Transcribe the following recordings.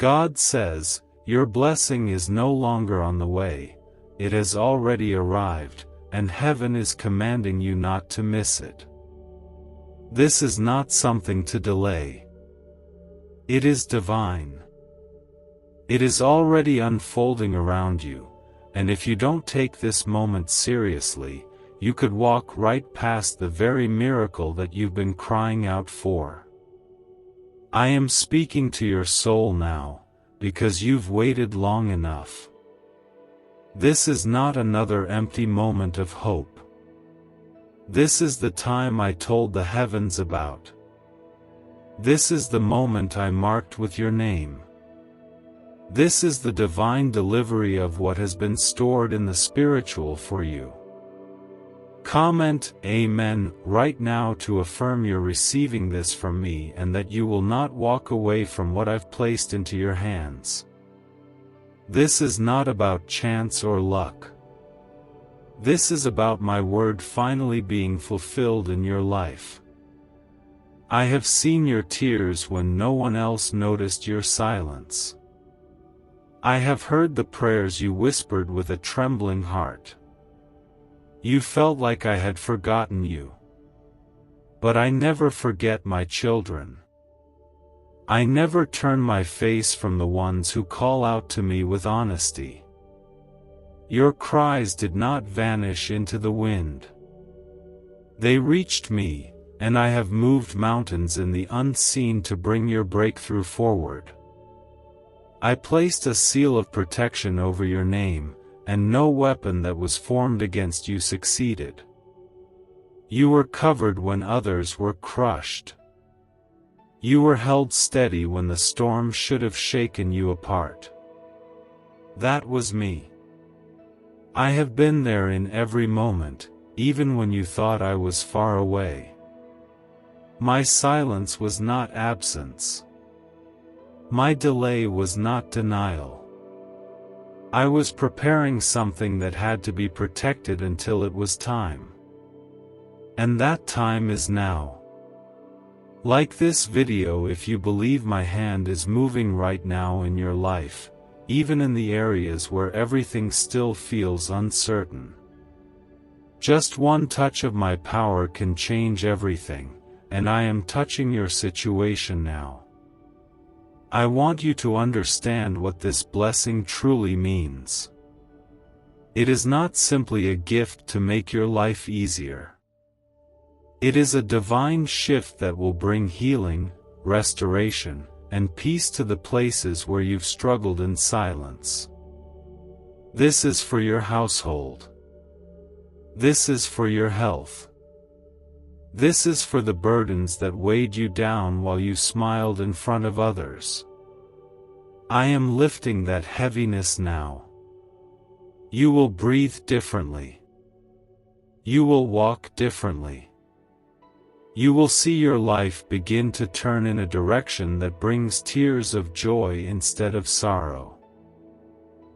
God says, your blessing is no longer on the way, it has already arrived, and heaven is commanding you not to miss it. This is not something to delay. It is divine. It is already unfolding around you, and if you don't take this moment seriously, you could walk right past the very miracle that you've been crying out for. I am speaking to your soul now, because you've waited long enough. This is not another empty moment of hope. This is the time I told the heavens about. This is the moment I marked with your name. This is the divine delivery of what has been stored in the spiritual for you. Comment Amen right now to affirm you're receiving this from me and that you will not walk away from what I've placed into your hands. This is not about chance or luck. This is about my word finally being fulfilled in your life. I have seen your tears when no one else noticed your silence. I have heard the prayers you whispered with a trembling heart. You felt like I had forgotten you. But I never forget my children. I never turn my face from the ones who call out to me with honesty. Your cries did not vanish into the wind. They reached me, and I have moved mountains in the unseen to bring your breakthrough forward. I placed a seal of protection over your name, and no weapon that was formed against you succeeded. You were covered when others were crushed. You were held steady when the storm should have shaken you apart. That was me. I have been there in every moment, even when you thought I was far away. My silence was not absence. My delay was not denial. I was preparing something that had to be protected until it was time. And that time is now. Like this video if you believe my hand is moving right now in your life, even in the areas where everything still feels uncertain. Just one touch of my power can change everything, and I am touching your situation now. I want you to understand what this blessing truly means. It is not simply a gift to make your life easier. It is a divine shift that will bring healing, restoration, and peace to the places where you've struggled in silence. This is for your household. This is for your health. This is for the burdens that weighed you down while you smiled in front of others. I am lifting that heaviness now. You will breathe differently. You will walk differently. You will see your life begin to turn in a direction that brings tears of joy instead of sorrow.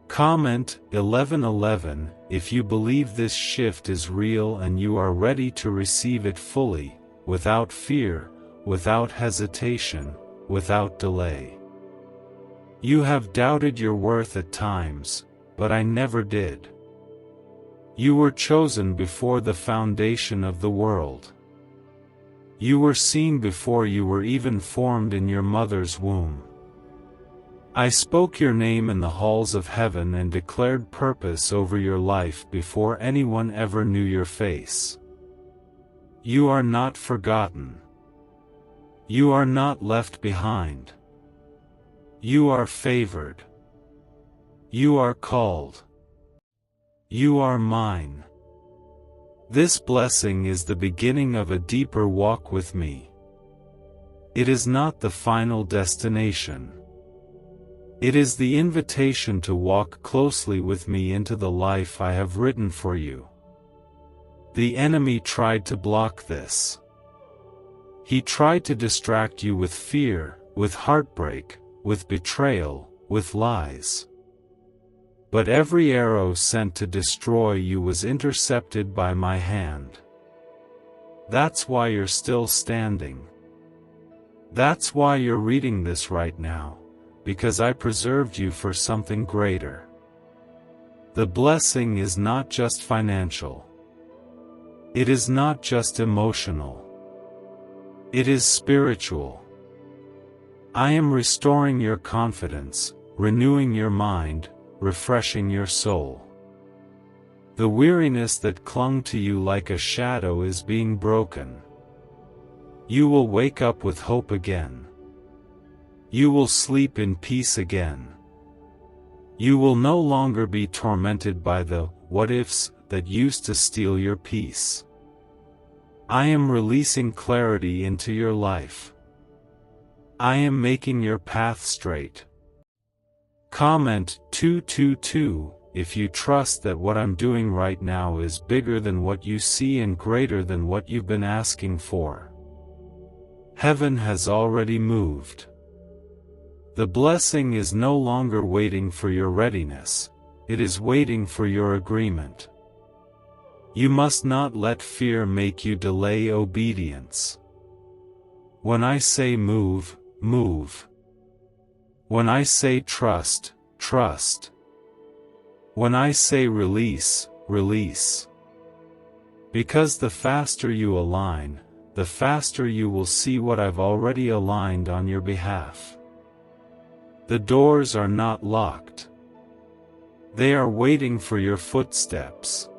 Comment 1111 if you believe this shift is real and you are ready to receive it fully, without fear, without hesitation, without delay. You have doubted your worth at times, but I never did. You were chosen before the foundation of the world. You were seen before you were even formed in your mother's womb. I spoke your name in the halls of heaven and declared purpose over your life before anyone ever knew your face. You are not forgotten. You are not left behind. You are favored. You are called. You are mine. This blessing is the beginning of a deeper walk with me. It is not the final destination. It is the invitation to walk closely with me into the life I have written for you. The enemy tried to block this. He tried to distract you with fear, with heartbreak, with betrayal, with lies. But every arrow sent to destroy you was intercepted by my hand. That's why you're still standing. That's why you're reading this right now, because I preserved you for something greater. The blessing is not just financial. It is not just emotional. It is spiritual. I am restoring your confidence, renewing your mind, refreshing your soul. The weariness that clung to you like a shadow is being broken. You will wake up with hope again. You will sleep in peace again. You will no longer be tormented by the what-ifs that used to steal your peace. I am releasing clarity into your life. I am making your path straight. Comment 222 if you trust that what I'm doing right now is bigger than what you see and greater than what you've been asking for. Heaven has already moved. The blessing is no longer waiting for your readiness, it is waiting for your agreement. You must not let fear make you delay obedience. When I say move, move. When I say trust, trust. When I say release, release. Because the faster you align, the faster you will see what I've already aligned on your behalf. The doors are not locked. They are waiting for your footsteps.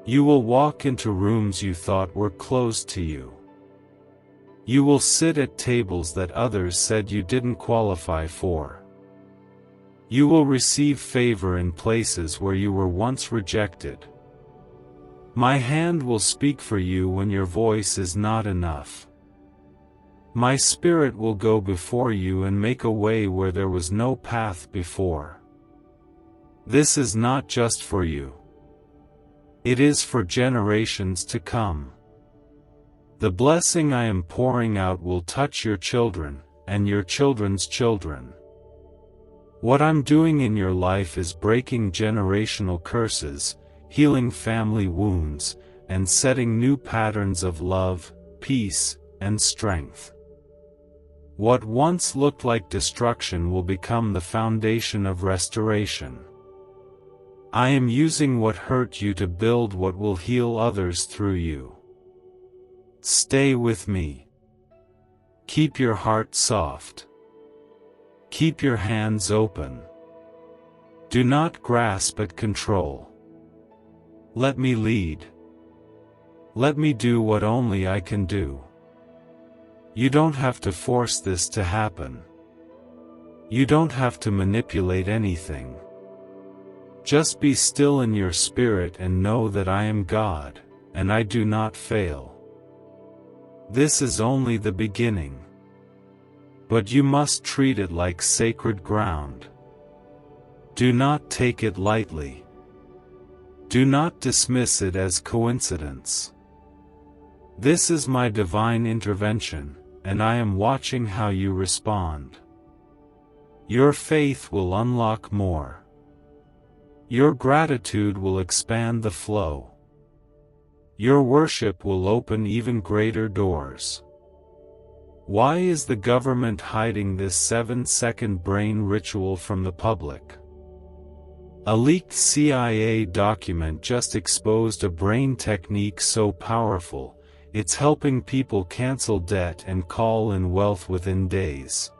You will walk into rooms you thought were closed to you. You will sit at tables that others said you didn't qualify for. You will receive favor in places where you were once rejected. My hand will speak for you when your voice is not enough. My spirit will go before you and make a way where there was no path before. This is not just for you. It is for generations to come. The blessing I am pouring out will touch your children, and your children's children. What I'm doing in your life is breaking generational curses, healing family wounds, and setting new patterns of love, peace, and strength. What once looked like destruction will become the foundation of restoration. I am using what hurt you to build what will heal others through you. Stay with me. Keep your heart soft. Keep your hands open. Do not grasp at control. Let me lead. Let me do what only I can do. You don't have to force this to happen. You don't have to manipulate anything. Just be still in your spirit and know that I am God, and I do not fail. This is only the beginning. But you must treat it like sacred ground. Do not take it lightly. Do not dismiss it as coincidence. This is my divine intervention, and I am watching how you respond. Your faith will unlock more. Your gratitude will expand the flow. Your worship will open even greater doors. Why is the government hiding this 7-second brain ritual from the public? A leaked CIA document just exposed a brain technique so powerful, it's helping people cancel debt and call in wealth within days.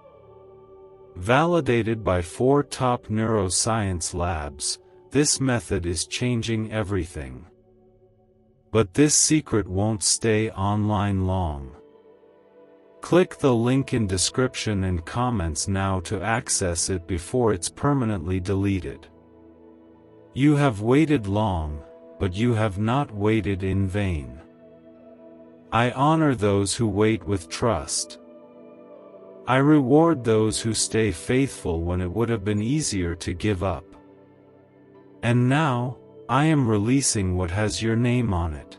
Validated by 4 top neuroscience labs, this method is changing everything. But this secret won't stay online long. Click the link in description and comments now to access it before it's permanently deleted. You have waited long, but you have not waited in vain. I honor those who wait with trust. I reward those who stay faithful when it would have been easier to give up. And now, I am releasing what has your name on it.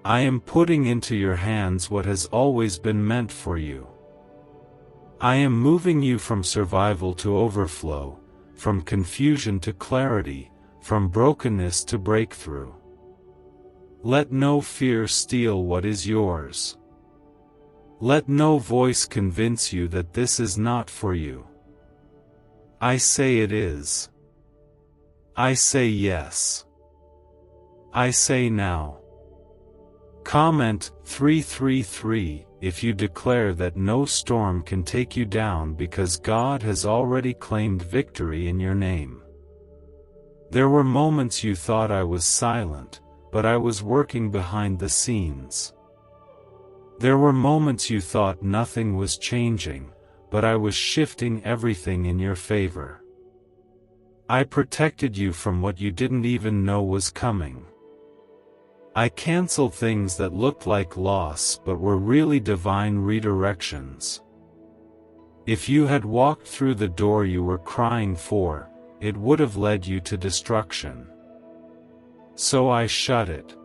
I am putting into your hands what has always been meant for you. I am moving you from survival to overflow, from confusion to clarity, from brokenness to breakthrough. Let no fear steal what is yours. Let no voice convince you that this is not for you. I say it is. I say yes. I say now. Comment 333 if you declare that no storm can take you down because God has already claimed victory in your name. There were moments you thought I was silent, but I was working behind the scenes. There were moments you thought nothing was changing, but I was shifting everything in your favor. I protected you from what you didn't even know was coming. I canceled things that looked like loss but were really divine redirections. If you had walked through the door you were crying for, it would have led you to destruction. So I shut it.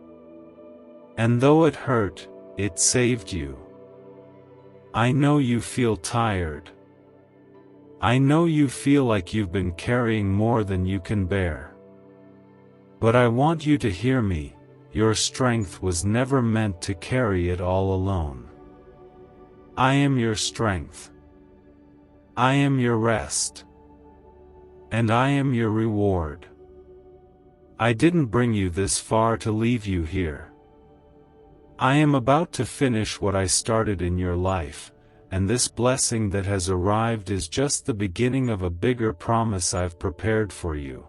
And though it hurt, it saved you. I know you feel tired. I know you feel like you've been carrying more than you can bear. But I want you to hear me. Your strength was never meant to carry it all alone. I am your strength. I am your rest. And I am your reward. I didn't bring you this far to leave you here. I am about to finish what I started in your life, and this blessing that has arrived is just the beginning of a bigger promise I've prepared for you.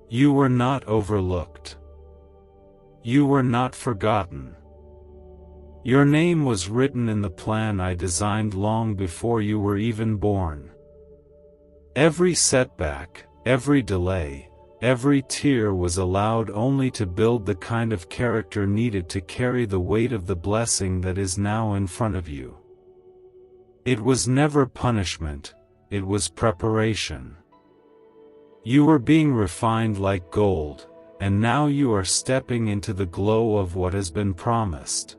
You were not overlooked. You were not forgotten. Your name was written in the plan I designed long before you were even born. Every setback, every delay, every tear was allowed only to build the kind of character needed to carry the weight of the blessing that is now in front of you. It was never punishment, it was preparation. You were being refined like gold, and now you are stepping into the glow of what has been promised.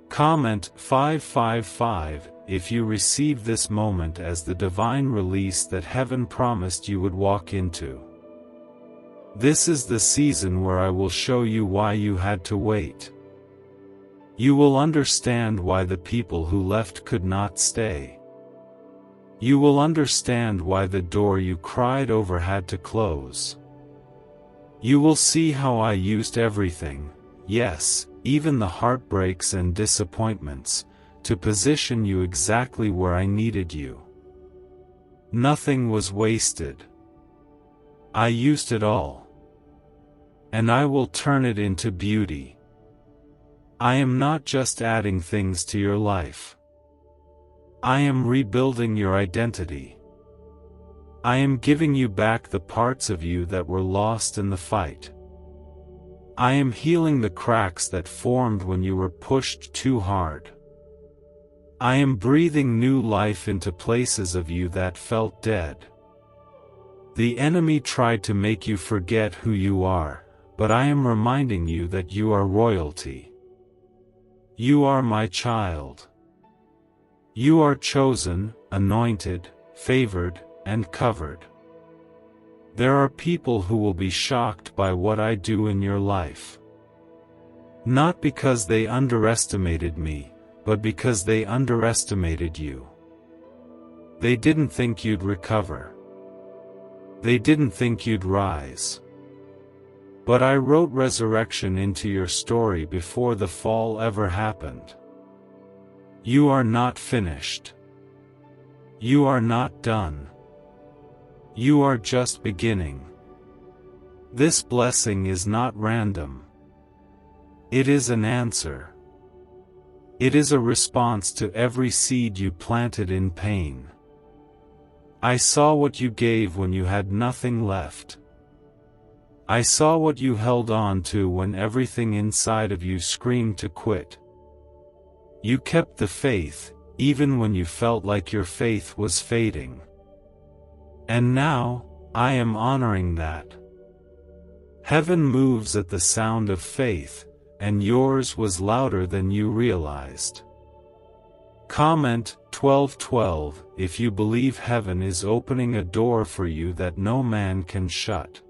Comment 555 if you receive this moment as the divine release that heaven promised you would walk into. This is the season where I will show you why you had to wait. You will understand why the people who left could not stay. You will understand why the door you cried over had to close. You will see how I used everything, yes, even the heartbreaks and disappointments, to position you exactly where I needed you. Nothing was wasted. I used it all. And I will turn it into beauty. I am not just adding things to your life. I am rebuilding your identity. I am giving you back the parts of you that were lost in the fight. I am healing the cracks that formed when you were pushed too hard. I am breathing new life into places of you that felt dead. The enemy tried to make you forget who you are, but I am reminding you that you are royalty. You are my child. You are chosen, anointed, favored, and covered. There are people who will be shocked by what I do in your life. Not because they underestimated me, but because they underestimated you. They didn't think you'd recover. They didn't think you'd rise. But I wrote resurrection into your story before the fall ever happened. You are not finished. You are not done. You are just beginning. This blessing is not random. It is an answer. It is a response to every seed you planted in pain. I saw what you gave when you had nothing left. I saw what you held on to when everything inside of you screamed to quit. You kept the faith, even when you felt like your faith was fading. And now, I am honoring that. Heaven moves at the sound of faith, and yours was louder than you realized. Comment 1212 if you believe heaven is opening a door for you that no man can shut.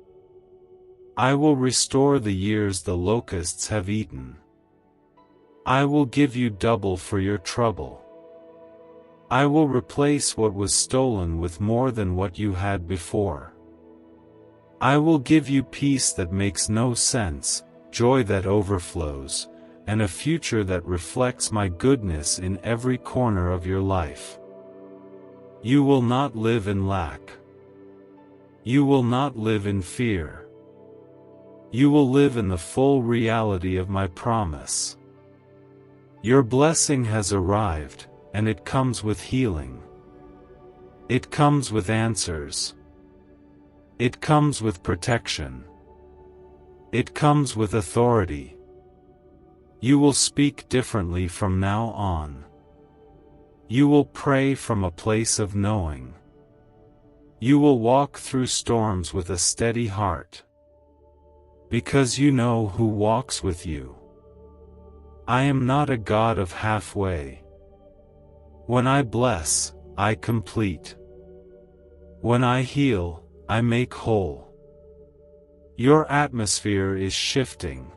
I will restore the years the locusts have eaten. I will give you double for your trouble. I will replace what was stolen with more than what you had before. I will give you peace that makes no sense, joy that overflows, and a future that reflects my goodness in every corner of your life. You will not live in lack. You will not live in fear. You will live in the full reality of my promise. Your blessing has arrived, and it comes with healing. It comes with answers. It comes with protection. It comes with authority. You will speak differently from now on. You will pray from a place of knowing. You will walk through storms with a steady heart. Because you know who walks with you. I am not a God of halfway. When I bless, I complete. When I heal, I make whole. Your atmosphere is shifting.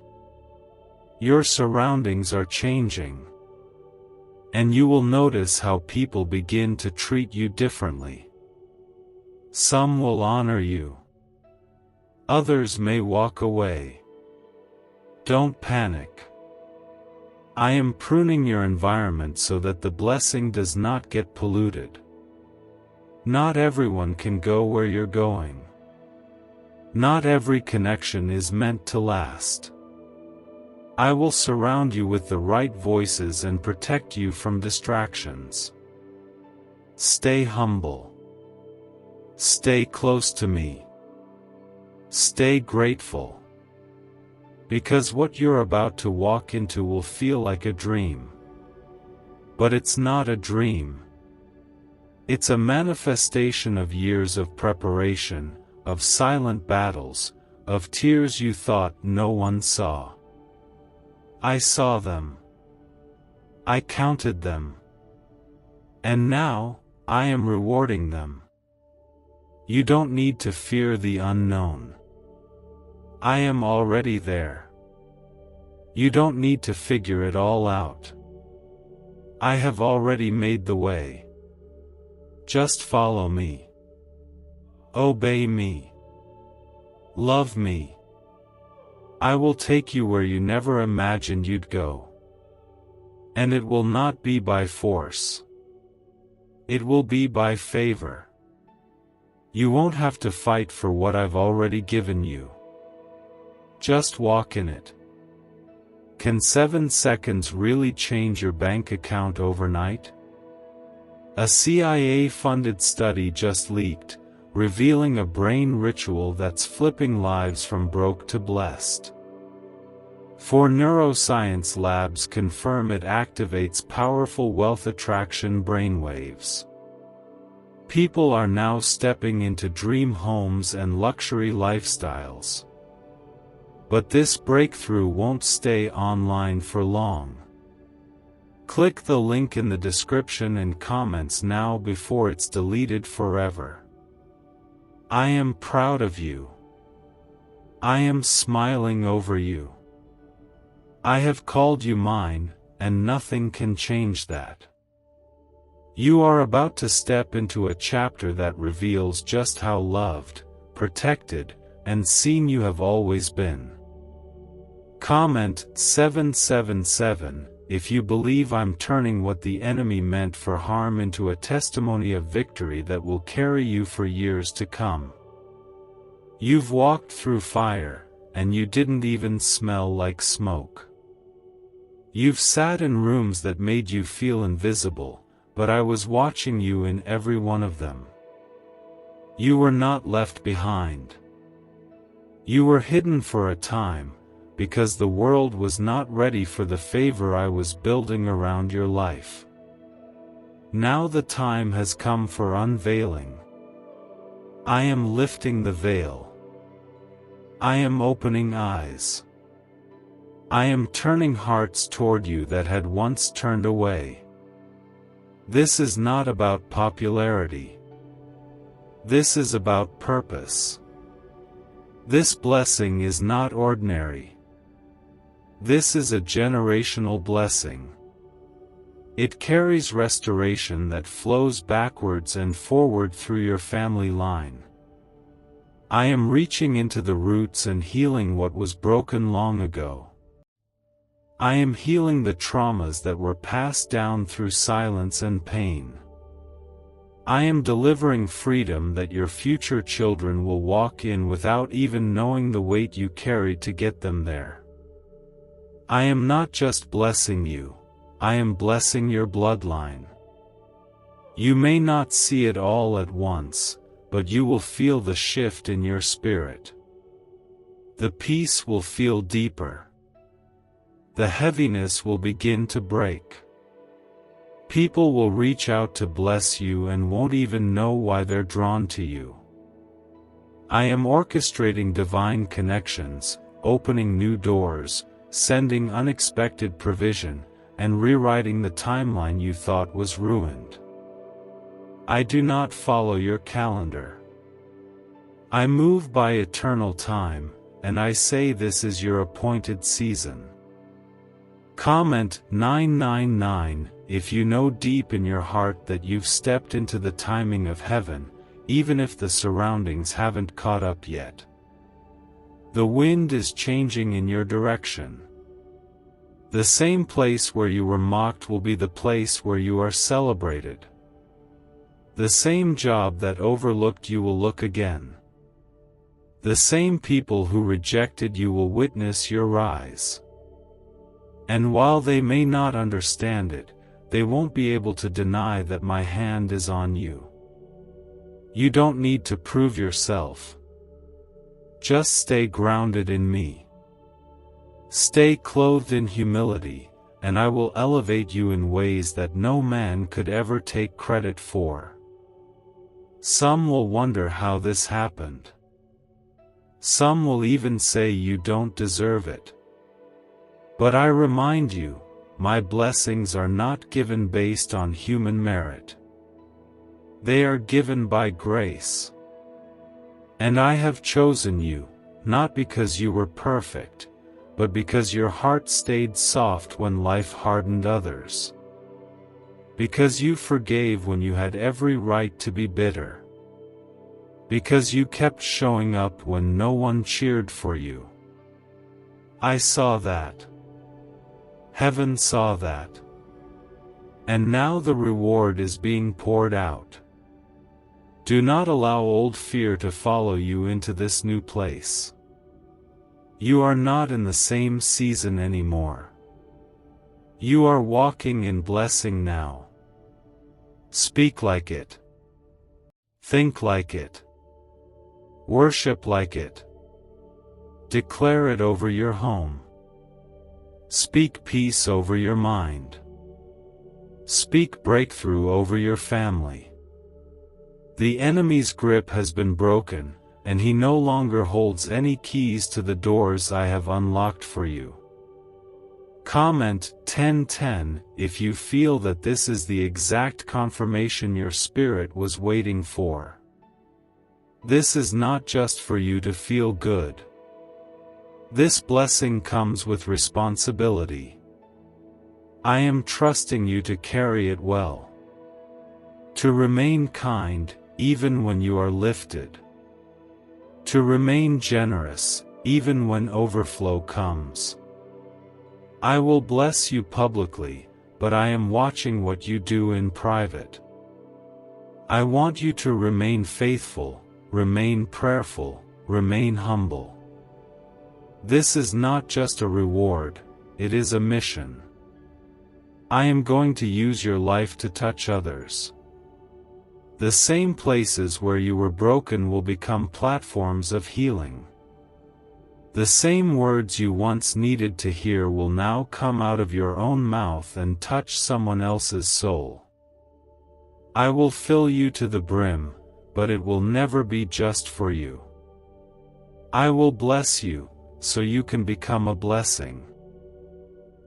Your surroundings are changing. And you will notice how people begin to treat you differently. Some will honor you. Others may walk away. Don't panic. I am pruning your environment so that the blessing does not get polluted. Not everyone can go where you're going. Not every connection is meant to last. I will surround you with the right voices and protect you from distractions. Stay humble. Stay close to me. Stay grateful. Because what you're about to walk into will feel like a dream. But it's not a dream. It's a manifestation of years of preparation, of silent battles, of tears you thought no one saw. I saw them. I counted them. And now, I am rewarding them. You don't need to fear the unknown. I am already there. You don't need to figure it all out. I have already made the way. Just follow me. Obey me. Love me. I will take you where you never imagined you'd go. And it will not be by force. It will be by favor. You won't have to fight for what I've already given you. Just walk in it. Can 7 seconds really change your bank account overnight? A CIA-funded study just leaked, revealing a brain ritual that's flipping lives from broke to blessed. 4 neuroscience labs confirm it activates powerful wealth attraction brainwaves. People are now stepping into dream homes and luxury lifestyles. But this breakthrough won't stay online for long. Click the link in the description and comments now before it's deleted forever. I am proud of you. I am smiling over you. I have called you mine, and nothing can change that. You are about to step into a chapter that reveals just how loved, protected, and seen you have always been. Comment 777 if you believe I'm turning what the enemy meant for harm into a testimony of victory that will carry you for years to come. You've walked through fire, and you didn't even smell like smoke. You've sat in rooms that made you feel invisible, but I was watching you in every one of them. You were not left behind. You were hidden for a time, because the world was not ready for the favor I was building around your life. Now the time has come for unveiling. I am lifting the veil. I am opening eyes. I am turning hearts toward you that had once turned away. This is not about popularity. This is about purpose. This blessing is not ordinary. This is a generational blessing. It carries restoration that flows backwards and forward through your family line. I am reaching into the roots and healing what was broken long ago. I am healing the traumas that were passed down through silence and pain. I am delivering freedom that your future children will walk in without even knowing the weight you carried to get them there. I am not just blessing you, I am blessing your bloodline. You may not see it all at once, but you will feel the shift in your spirit. The peace will feel deeper. The heaviness will begin to break. People will reach out to bless you and won't even know why they're drawn to you. I am orchestrating divine connections, opening new doors, sending unexpected provision, and rewriting the timeline you thought was ruined. I do not follow your calendar. I move by eternal time, and I say this is your appointed season. Comment 999 if you know deep in your heart that you've stepped into the timing of heaven, even if the surroundings haven't caught up yet. The wind is changing in your direction. The same place where you were mocked will be the place where you are celebrated. The same job that overlooked you will look again. The same people who rejected you will witness your rise. And while they may not understand it, they won't be able to deny that my hand is on you. You don't need to prove yourself. Just stay grounded in me. Stay clothed in humility, and I will elevate you in ways that no man could ever take credit for. Some will wonder how this happened. Some will even say you don't deserve it. But I remind you, my blessings are not given based on human merit. They are given by grace. And I have chosen you, not because you were perfect, but because your heart stayed soft when life hardened others. Because you forgave when you had every right to be bitter. Because you kept showing up when no one cheered for you. I saw that. Heaven saw that. And now the reward is being poured out. Do not allow old fear to follow you into this new place. You are not in the same season anymore. You are walking in blessing now. Speak like it. Think like it. Worship like it. Declare it over your home. Speak peace over your mind. Speak breakthrough over your family. The enemy's grip has been broken, and he no longer holds any keys to the doors I have unlocked for you. Comment 1010 if you feel that this is the exact confirmation your spirit was waiting for. This is not just for you to feel good. This blessing comes with responsibility. I am trusting you to carry it well. To remain kind, even when you are lifted. To remain generous, even when overflow comes. I will bless you publicly, but I am watching what you do in private. I want you to remain faithful, remain prayerful, remain humble. This is not just a reward, it is a mission. I am going to use your life to touch others. The same places where you were broken will become platforms of healing. The same words you once needed to hear will now come out of your own mouth and touch someone else's soul. I will fill you to the brim, but it will never be just for you. I will bless you, so you can become a blessing.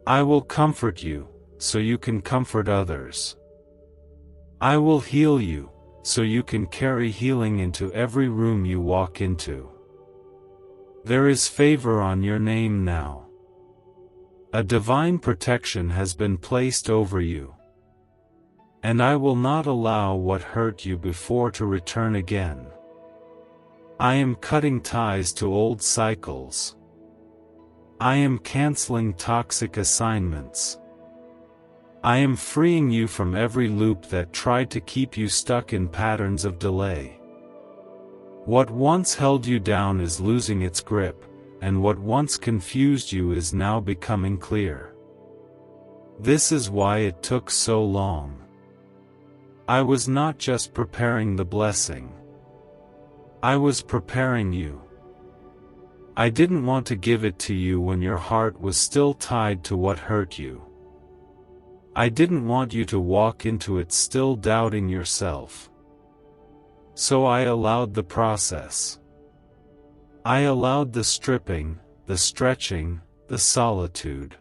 I will comfort you, so you can comfort others. I will heal you, so you can carry healing into every room you walk into. There is favor on your name now. A divine protection has been placed over you. And I will not allow what hurt you before to return again. I am cutting ties to old cycles. I am canceling toxic assignments. I am freeing you from every loop that tried to keep you stuck in patterns of delay. What once held you down is losing its grip, and what once confused you is now becoming clear. This is why it took so long. I was not just preparing the blessing. I was preparing you. I didn't want to give it to you when your heart was still tied to what hurt you. I didn't want you to walk into it still doubting yourself. So I allowed the process. I allowed the stripping, the stretching, the solitude.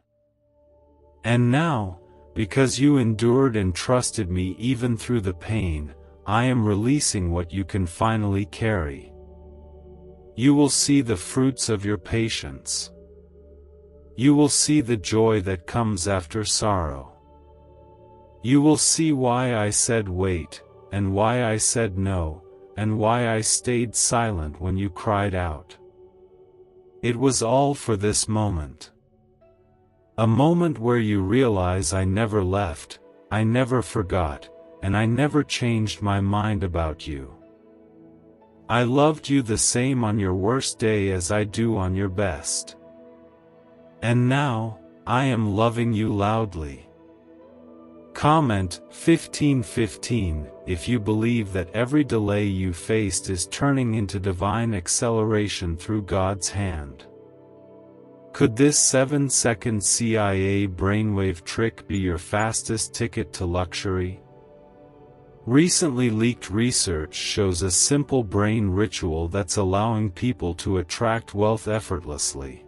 And now, because you endured and trusted me even through the pain, I am releasing what you can finally carry. You will see the fruits of your patience. You will see the joy that comes after sorrow. You will see why I said wait, and why I said no, and why I stayed silent when you cried out. It was all for this moment. A moment where you realize I never left, I never forgot, and I never changed my mind about you. I loved you the same on your worst day as I do on your best. And now, I am loving you loudly. Comment 1515 if you believe that every delay you faced is turning into divine acceleration through God's hand. Could this 7-second CIA brainwave trick be your fastest ticket to luxury? Recently leaked research shows a simple brain ritual that's allowing people to attract wealth effortlessly.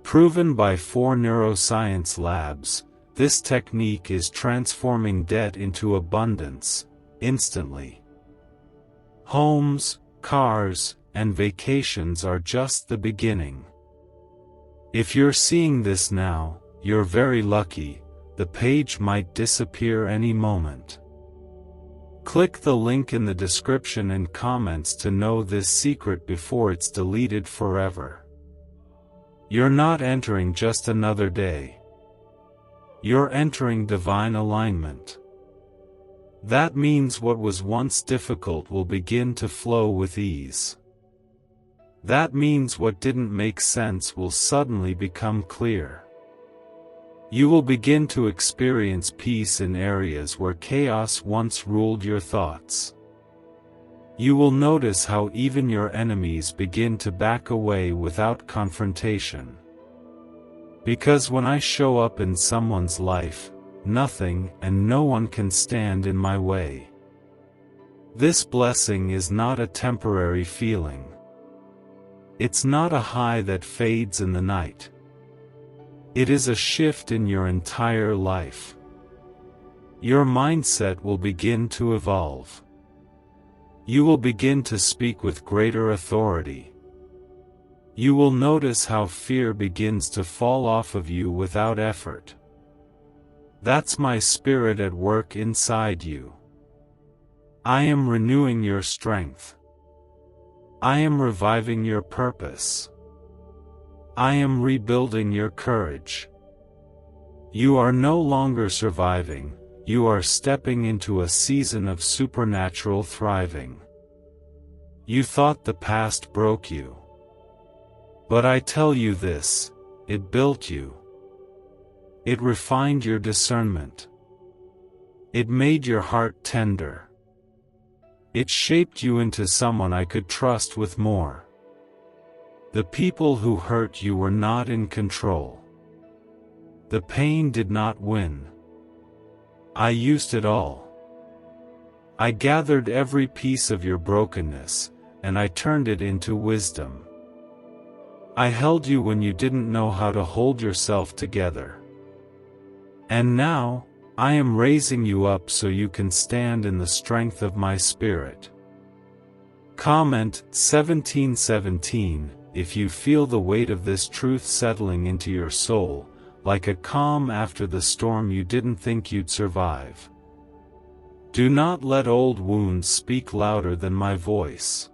Proven by 4 neuroscience labs, this technique is transforming debt into abundance, instantly. Homes, cars, and vacations are just the beginning. If you're seeing this now, you're very lucky. The page might disappear any moment. Click the link in the description and comments to know this secret before it's deleted forever. You're not entering just another day. You're entering divine alignment. That means what was once difficult will begin to flow with ease. That means what didn't make sense will suddenly become clear. You will begin to experience peace in areas where chaos once ruled your thoughts. You will notice how even your enemies begin to back away without confrontation. Because when I show up in someone's life, nothing and no one can stand in my way. This blessing is not a temporary feeling. It's not a high that fades in the night. It is a shift in your entire life. Your mindset will begin to evolve. You will begin to speak with greater authority. You will notice how fear begins to fall off of you without effort. That's my spirit at work inside you. I am renewing your strength. I am reviving your purpose. I am rebuilding your courage. You are no longer surviving, you are stepping into a season of supernatural thriving. You thought the past broke you. But I tell you this, it built you. It refined your discernment. It made your heart tender. It shaped you into someone I could trust with more. The people who hurt you were not in control. The pain did not win. I used it all. I gathered every piece of your brokenness, and I turned it into wisdom. I held you when you didn't know how to hold yourself together. And now, I am raising you up so you can stand in the strength of my spirit. Comment 1717 if you feel the weight of this truth settling into your soul, like a calm after the storm you didn't think you'd survive. Do not let old wounds speak louder than my voice.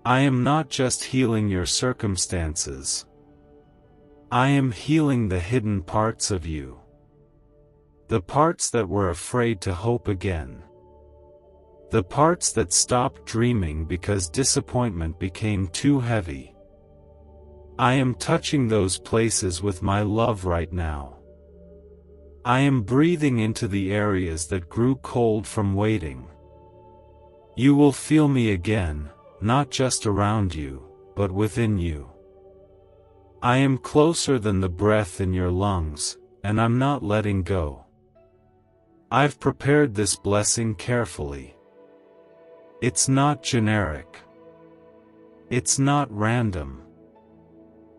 I am not just healing your circumstances. I am healing the hidden parts of you. The parts that were afraid to hope again. The parts that stopped dreaming because disappointment became too heavy. I am touching those places with my love right now. I am breathing into the areas that grew cold from waiting. You will feel me again, not just around you, but within you. I am closer than the breath in your lungs, and I'm not letting go. I've prepared this blessing carefully. It's not generic. It's not random.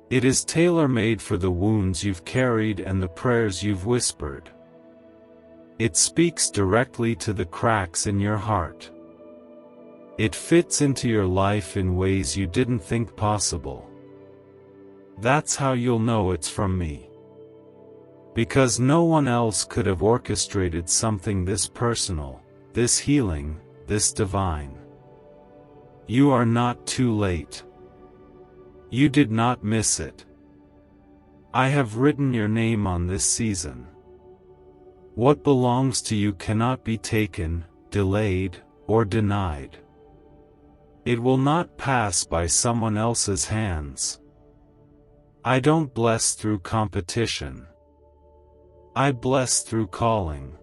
It is tailor-made for the wounds you've carried and the prayers you've whispered. It speaks directly to the cracks in your heart. It fits into your life in ways you didn't think possible. That's how you'll know it's from me. Because no one else could have orchestrated something this personal, this healing, this divine. You are not too late. You did not miss it. I have written your name on this season. What belongs to you cannot be taken, delayed, or denied. It will not pass by someone else's hands. I don't bless through competition. I bless through calling.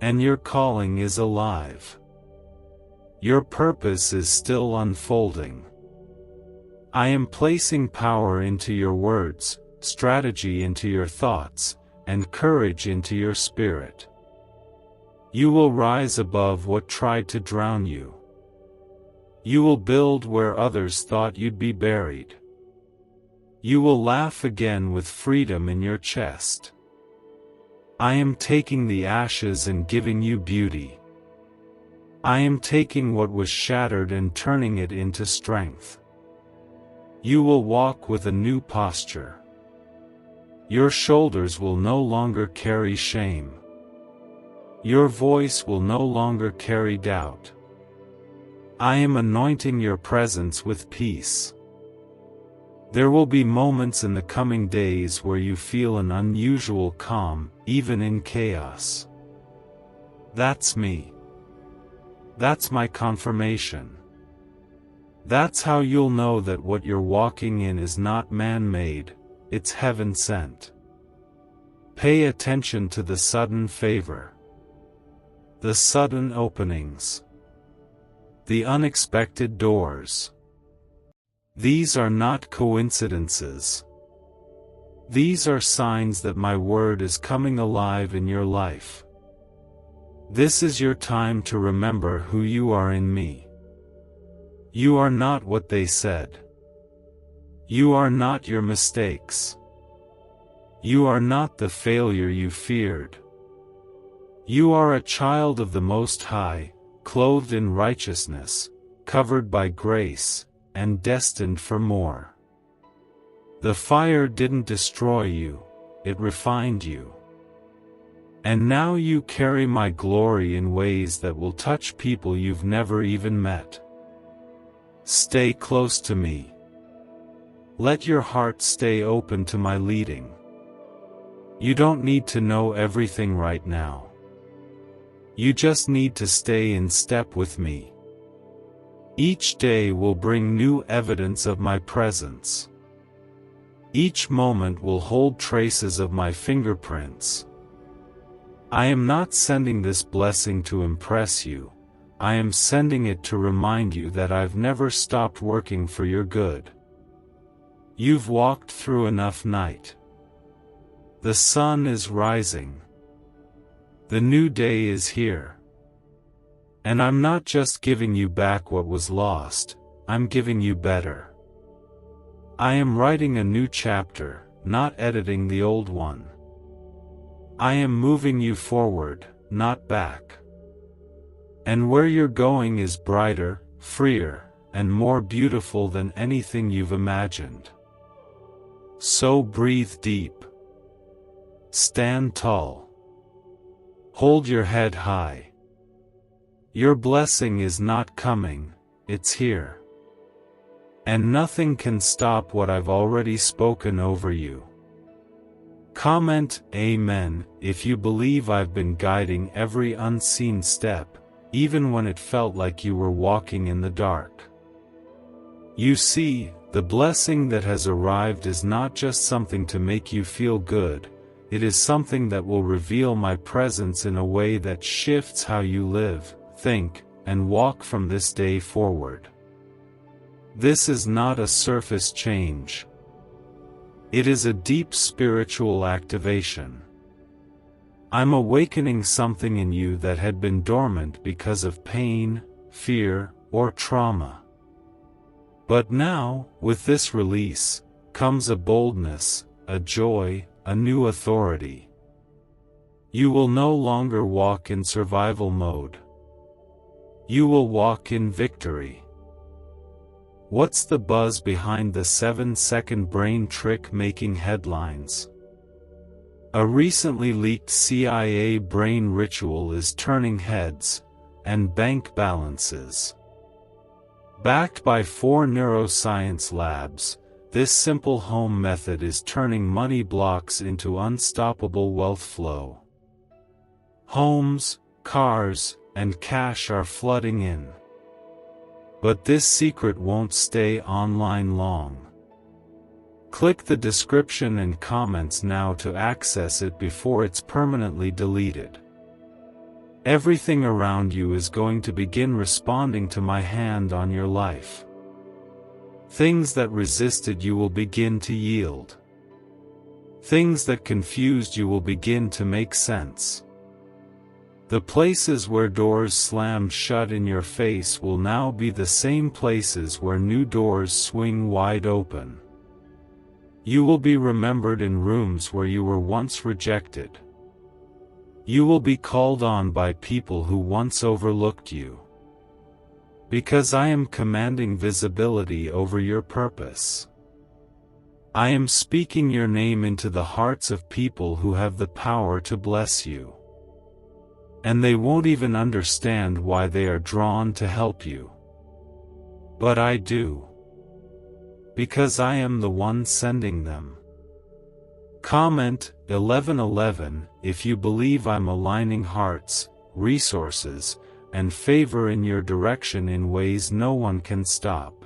And your calling is alive. Your purpose is still unfolding. I am placing power into your words, strategy into your thoughts, and courage into your spirit. You will rise above what tried to drown you. You will build where others thought you'd be buried. You will laugh again with freedom in your chest. I am taking the ashes and giving you beauty. I am taking what was shattered and turning it into strength. You will walk with a new posture. Your shoulders will no longer carry shame. Your voice will no longer carry doubt. I am anointing your presence with peace. There will be moments in the coming days where you feel an unusual calm, even in chaos. That's me. That's my confirmation. That's how you'll know that what you're walking in is not man-made, it's heaven-sent. Pay attention to the sudden favor. The sudden openings. The unexpected doors. These are not coincidences. These are signs that my word is coming alive in your life. This is your time to remember who you are in me. You are not what they said. You are not your mistakes. You are not the failure you feared. You are a child of the Most High, clothed in righteousness, covered by grace, and destined for more. The fire didn't destroy you, it refined you. And now you carry my glory in ways that will touch people you've never even met. Stay close to me. Let your heart stay open to my leading. You don't need to know everything right now. You just need to stay in step with me. Each day will bring new evidence of my presence. Each moment will hold traces of my fingerprints. I am not sending this blessing to impress you, I am sending it to remind you that I've never stopped working for your good. You've walked through enough night. The sun is rising. The new day is here. And I'm not just giving you back what was lost, I'm giving you better. I am writing a new chapter, not editing the old one. I am moving you forward, not back. And where you're going is brighter, freer, and more beautiful than anything you've imagined. So breathe deep. Stand tall. Hold your head high. Your blessing is not coming, it's here. And nothing can stop what I've already spoken over you. Comment Amen if you believe I've been guiding every unseen step, even when it felt like you were walking in the dark. You see, the blessing that has arrived is not just something to make you feel good, it is something that will reveal my presence in a way that shifts how you live, think, and walk from this day forward. This is not a surface change. It is a deep spiritual activation. I'm awakening something in you that had been dormant because of pain, fear, or trauma. But now, with this release, comes a boldness, a joy, a new authority. You will no longer walk in survival mode. You will walk in victory. What's the buzz behind the 7-second brain trick making headlines? A recently leaked CIA brain ritual is turning heads, and bank balances. Backed by 4 neuroscience labs, this simple home method is turning money blocks into unstoppable wealth flow. Homes, cars, and cash are flooding in. But this secret won't stay online long. Click the description and comments now to access it before it's permanently deleted. Everything around you is going to begin responding to my hand on your life. Things that resisted you will begin to yield. Things that confused you will begin to make sense. The places where doors slammed shut in your face will now be the same places where new doors swing wide open. You will be remembered in rooms where you were once rejected. You will be called on by people who once overlooked you. Because I am commanding visibility over your purpose. I am speaking your name into the hearts of people who have the power to bless you. And they won't even understand why they are drawn to help you. But I do. Because I am the one sending them. Comment 1111 if you believe I'm aligning hearts, resources, and favor in your direction in ways no one can stop.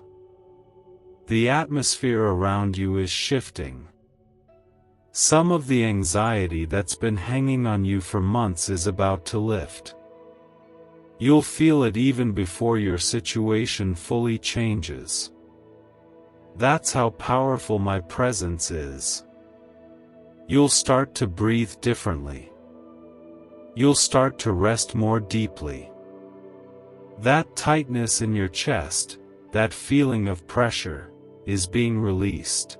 The atmosphere around you is shifting. Some of the anxiety that's been hanging on you for months is about to lift. You'll feel it even before your situation fully changes. That's how powerful my presence is. You'll start to breathe differently. You'll start to rest more deeply. That tightness in your chest, that feeling of pressure, is being released.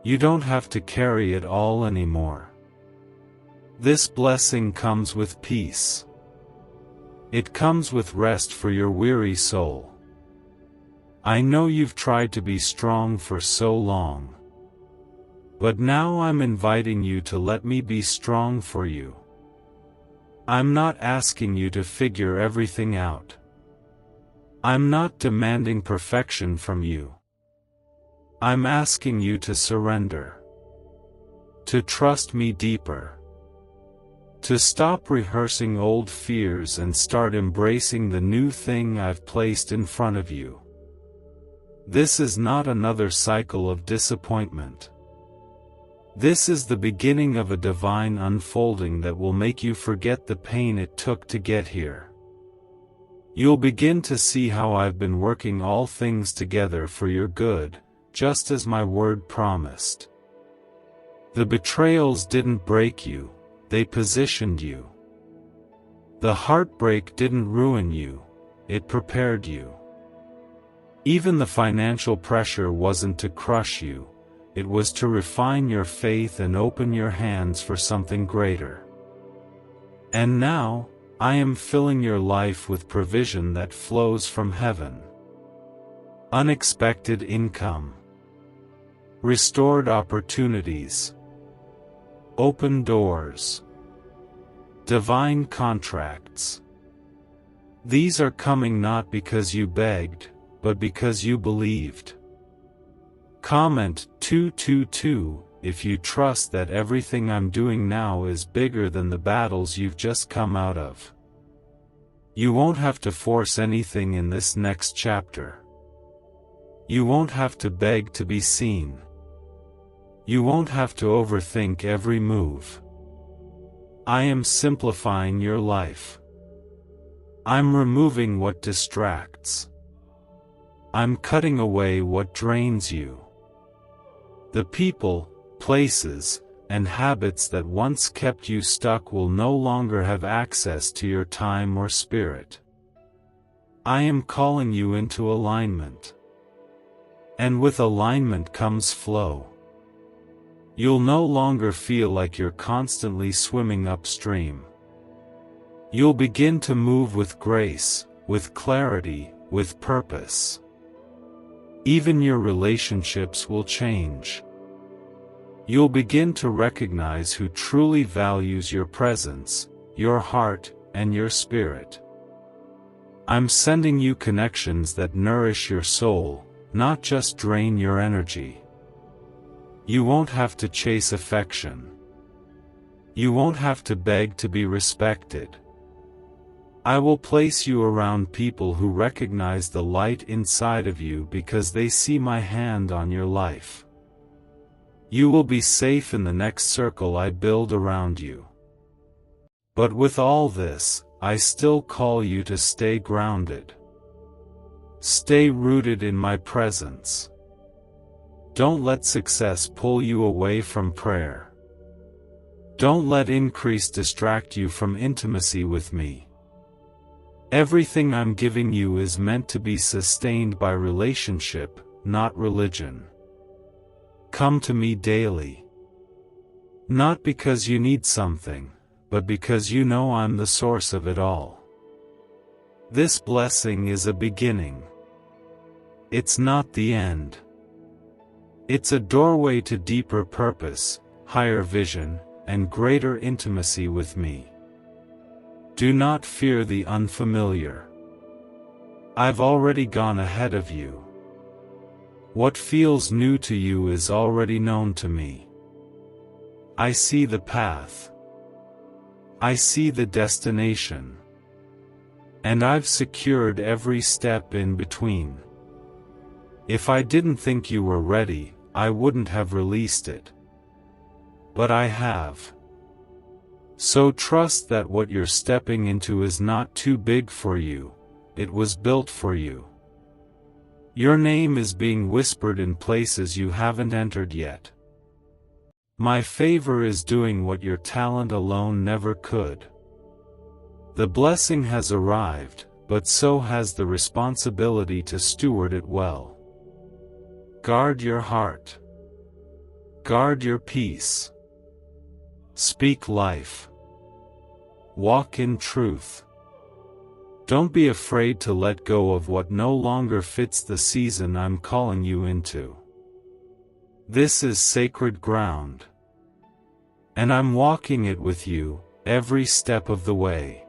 You don't have to carry it all anymore. This blessing comes with peace. It comes with rest for your weary soul. I know you've tried to be strong for so long. But now I'm inviting you to let me be strong for you. I'm not asking you to figure everything out. I'm not demanding perfection from you. I'm asking you to surrender. To trust me deeper. To stop rehearsing old fears and start embracing the new thing I've placed in front of you. This is not another cycle of disappointment. This is the beginning of a divine unfolding that will make you forget the pain it took to get here. You'll begin to see how I've been working all things together for your good, just as my word promised. The betrayals didn't break you, they positioned you. The heartbreak didn't ruin you, it prepared you. Even the financial pressure wasn't to crush you, it was to refine your faith and open your hands for something greater. And now, I am filling your life with provision that flows from heaven. Unexpected income. restored opportunities, open doors, divine contracts. These are coming not because you begged, but because you believed. Comment 222 if you trust that everything I'm doing now is bigger than the battles you've just come out of. You won't have to force anything in this next chapter. You won't have to beg to be seen. You won't have to overthink every move. I am simplifying your life. I'm removing what distracts. I'm cutting away what drains you. The people, places, and habits that once kept you stuck will no longer have access to your time or spirit. I am calling you into alignment. And with alignment comes flow. You'll no longer feel like you're constantly swimming upstream. You'll begin to move with grace, with clarity, with purpose. Even your relationships will change. You'll begin to recognize who truly values your presence, your heart, and your spirit. I'm sending you connections that nourish your soul, not just drain your energy. You won't have to chase affection. You won't have to beg to be respected. I will place you around people who recognize the light inside of you because they see my hand on your life. You will be safe in the next circle I build around you. But with all this, I still call you to stay grounded. Stay rooted in my presence. Don't let success pull you away from prayer. Don't let increase distract you from intimacy with me. Everything I'm giving you is meant to be sustained by relationship, not religion. Come to me daily. Not because you need something, but because you know I'm the source of it all. This blessing is a beginning. It's not the end. It's a doorway to deeper purpose, higher vision, and greater intimacy with me. Do not fear the unfamiliar. I've already gone ahead of you. What feels new to you is already known to me. I see the path. I see the destination. And I've secured every step in between. If I didn't think you were ready, I wouldn't have released it. But I have. So trust that what you're stepping into is not too big for you, it was built for you. Your name is being whispered in places you haven't entered yet. My favor is doing what your talent alone never could. The blessing has arrived, but so has the responsibility to steward it well. Guard your heart. Guard your peace. Speak life. Walk in truth. Don't be afraid to let go of what no longer fits the season I'm calling you into. This is sacred ground. And I'm walking it with you, every step of the way.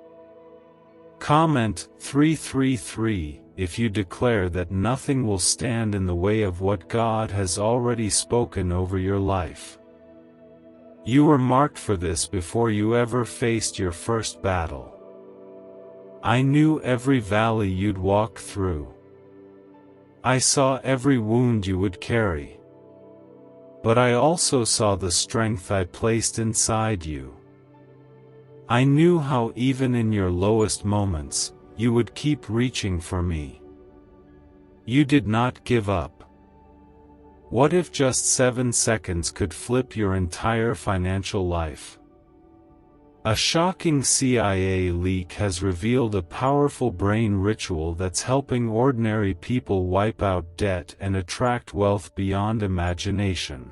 Comment 333 if you declare that nothing will stand in the way of what God has already spoken over your life. You were marked for this before you ever faced your first battle. I knew every valley you'd walk through. I saw every wound you would carry. But I also saw the strength I placed inside you. I knew how even in your lowest moments, you would keep reaching for me. You did not give up. What if just 7 seconds could flip your entire financial life? A shocking CIA leak has revealed a powerful brain ritual that's helping ordinary people wipe out debt and attract wealth beyond imagination.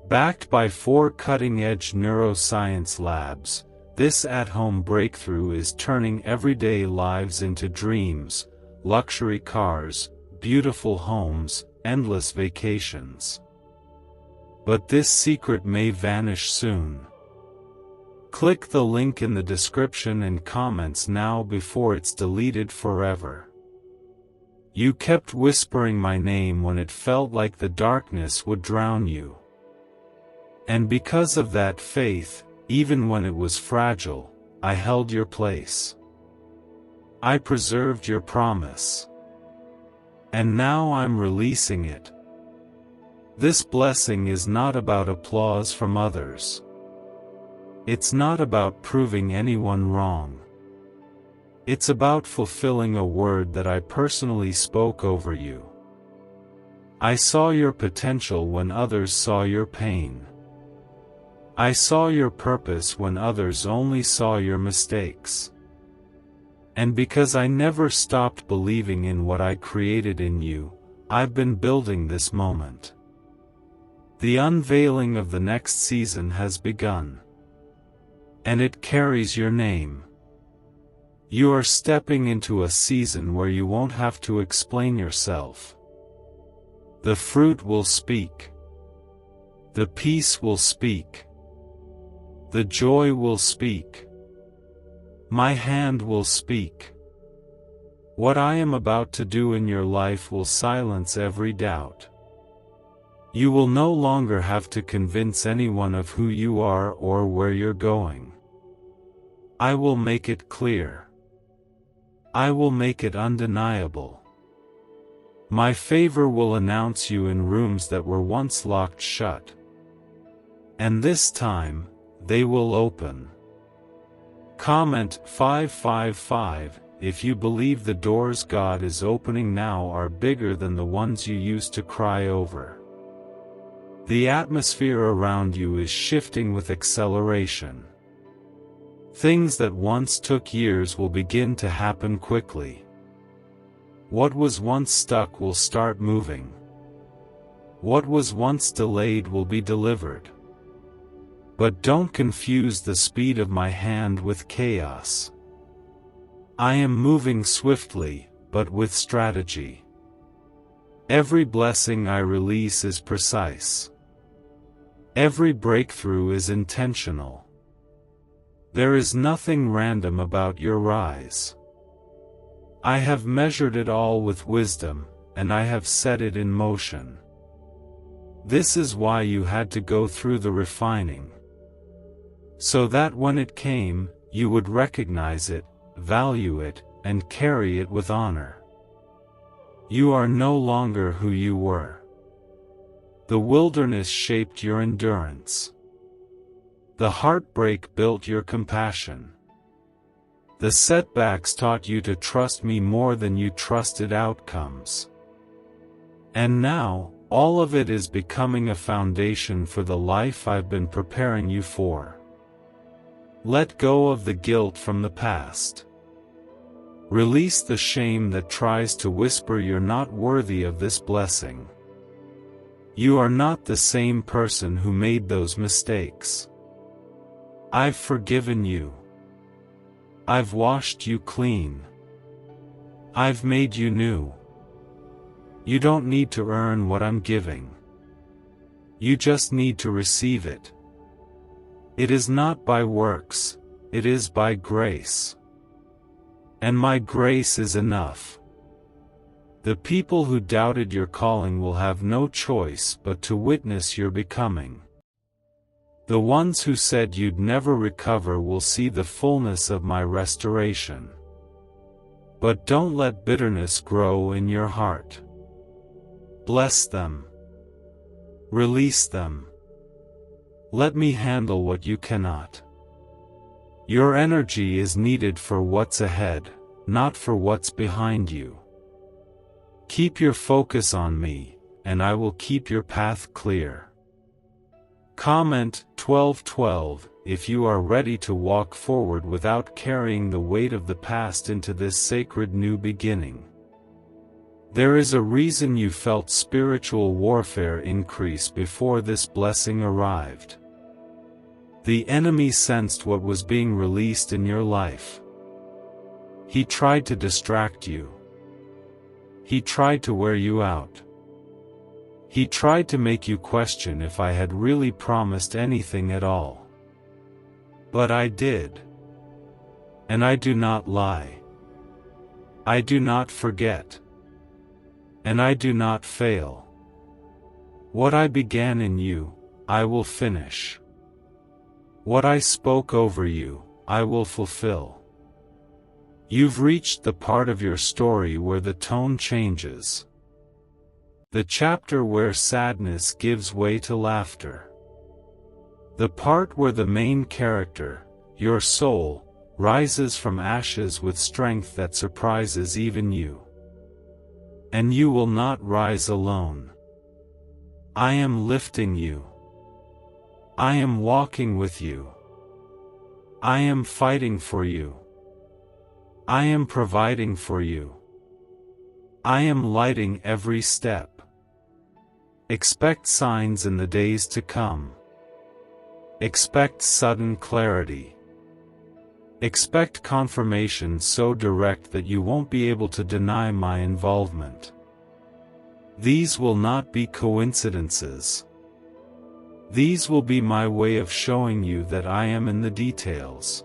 Backed by 4 cutting-edge neuroscience labs, this at-home breakthrough is turning everyday lives into dreams, luxury cars, beautiful homes, endless vacations. but this secret may vanish soon. Click the link in the description and comments now before it's deleted forever. You kept whispering my name when it felt like the darkness would drown you. And because of that faith, even when it was fragile, I held your place. I preserved your promise. And now I'm releasing it. This blessing is not about applause from others. It's not about proving anyone wrong. It's about fulfilling a word that I personally spoke over you. I saw your potential when others saw your pain. I saw your purpose when others only saw your mistakes. And because I never stopped believing in what I created in you, I've been building this moment. The unveiling of the next season has begun. And it carries your name. You are stepping into a season where you won't have to explain yourself. The fruit will speak. The peace will speak. The joy will speak. My hand will speak. What I am about to do in your life will silence every doubt. You will no longer have to convince anyone of who you are or where you're going. I will make it clear. I will make it undeniable. My favor will announce you in rooms that were once locked shut. And this time, they will open. Comment 555 if you believe the doors God is opening now are bigger than the ones you used to cry over. The atmosphere around you is shifting with acceleration. Things that once took years will begin to happen quickly. What was once stuck will start moving. What was once delayed will be delivered. But don't confuse the speed of my hand with chaos. I am moving swiftly, but with strategy. Every blessing I release is precise. Every breakthrough is intentional. There is nothing random about your rise. I have measured it all with wisdom, and I have set it in motion. This is why you had to go through the refining. So that when it came, you would recognize it, value it, and carry it with honor. You are no longer who you were. The wilderness shaped your endurance. The heartbreak built your compassion. The setbacks taught you to trust me more than you trusted outcomes. And now, all of it is becoming a foundation for the life I've been preparing you for. Let go of the guilt from the past. Release the shame that tries to whisper you're not worthy of this blessing. You are not the same person who made those mistakes. I've forgiven you. I've washed you clean. I've made you new. You don't need to earn what I'm giving. You just need to receive it. It is not by works, it is by grace. And my grace is enough. The people who doubted your calling will have no choice but to witness your becoming. The ones who said you'd never recover will see the fullness of my restoration. But don't let bitterness grow in your heart. Bless them. Release them. Let me handle what you cannot. Your energy is needed for what's ahead, not for what's behind you. Keep your focus on me, and I will keep your path clear. Comment 1212 if you are ready to walk forward without carrying the weight of the past into this sacred new beginning. There is a reason you felt spiritual warfare increase before this blessing arrived. The enemy sensed what was being released in your life. He tried to distract you. He tried to wear you out. He tried to make you question if I had really promised anything at all. But I did. And I do not lie. I do not forget. And I do not fail. What I began in you, I will finish. What I spoke over you, I will fulfill. You've reached the part of your story where the tone changes. The chapter where sadness gives way to laughter. The part where the main character, your soul, rises from ashes with strength that surprises even you. And you will not rise alone. I am lifting you. I am walking with you. I am fighting for you. I am providing for you. I am lighting every step. Expect signs in the days to come. Expect sudden clarity. Expect confirmation so direct that you won't be able to deny my involvement. These will not be coincidences. These will be my way of showing you that I am in the details.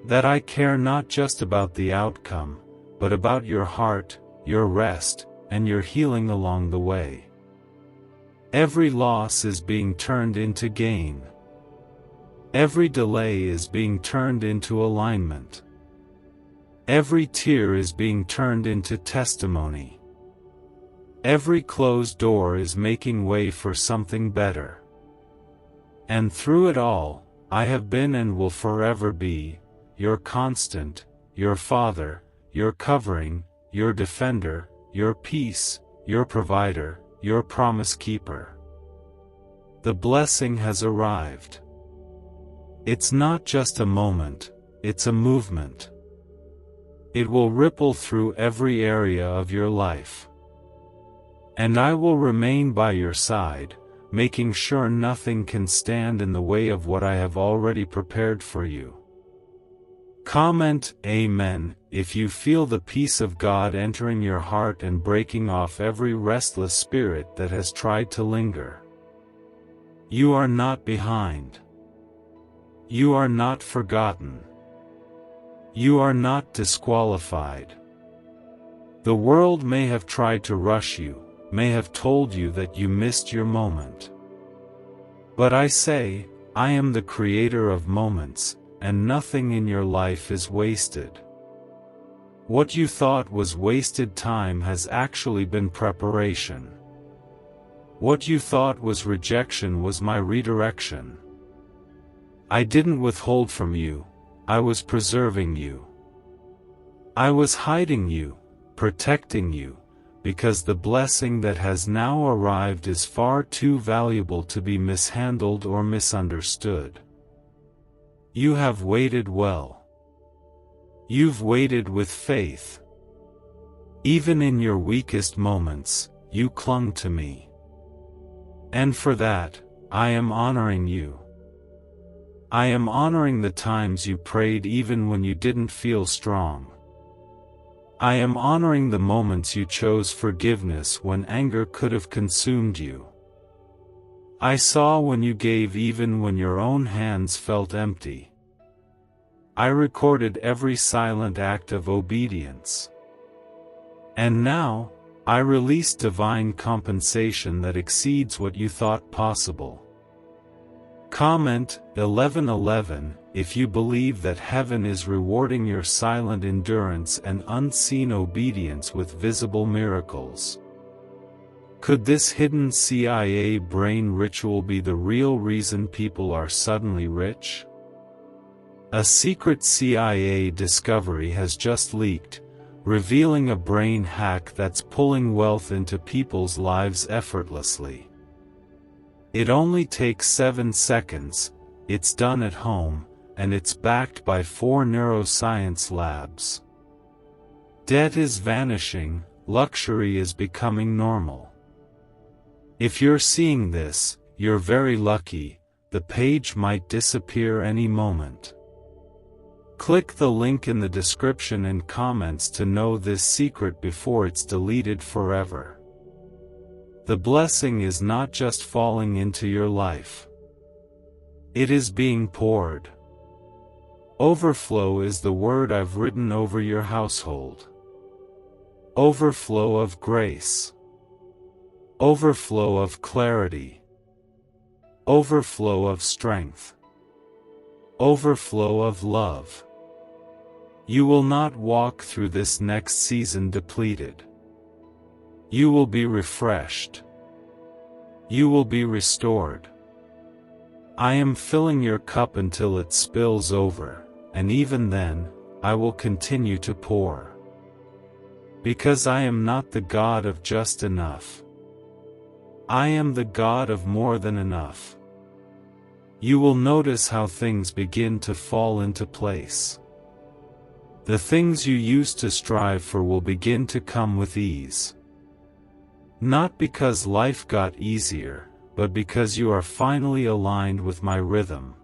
That I care not just about the outcome, but about your heart, your rest, and your healing along the way. Every loss is being turned into gain. Every delay is being turned into alignment. Every tear is being turned into testimony. Every closed door is making way for something better. And through it all, I have been and will forever be, your constant, your Father, your covering, your defender, your peace, your provider, your promise keeper. The blessing has arrived. It's not just a moment, it's a movement. It will ripple through every area of your life. And I will remain by your side, making sure nothing can stand in the way of what I have already prepared for you. Comment Amen if you feel the peace of God entering your heart and breaking off every restless spirit that has tried to linger. You are not behind. You are not forgotten. You are not disqualified. The world may have tried to rush you, may have told you that you missed your moment. But I say, I am the creator of moments, and nothing in your life is wasted. What you thought was wasted time has actually been preparation. What you thought was rejection was my redirection. I didn't withhold from you, I was preserving you. I was hiding you, protecting you, because the blessing that has now arrived is far too valuable to be mishandled or misunderstood. You have waited well. You've waited with faith. Even in your weakest moments, you clung to me. And for that, I am honoring you. I am honoring the times you prayed even when you didn't feel strong. I am honoring the moments you chose forgiveness when anger could have consumed you. I saw when you gave even when your own hands felt empty. I recorded every silent act of obedience. And now, I release divine compensation that exceeds what you thought possible. Comment 11:11 if you believe that heaven is rewarding your silent endurance and unseen obedience with visible miracles. Could this hidden CIA brain ritual be the real reason people are suddenly rich? A secret CIA discovery has just leaked, revealing a brain hack that's pulling wealth into people's lives effortlessly. It only takes 7 seconds, it's done at home, and it's backed by 4 neuroscience labs. Debt is vanishing, luxury is becoming normal. If you're seeing this, you're very lucky, the page might disappear any moment. Click the link in the description and comments to know this secret before it's deleted forever. The blessing is not just falling into your life. It is being poured. Overflow is the word I've written over your household. Overflow of grace. Overflow of clarity. Overflow of strength. Overflow of love. You will not walk through this next season depleted. You will be refreshed. You will be restored. I am filling your cup until it spills over, and even then, I will continue to pour. Because I am not the God of just enough. I am the God of more than enough. You will notice how things begin to fall into place. The things you used to strive for will begin to come with ease. Not because life got easier, but because you are finally aligned with my rhythm.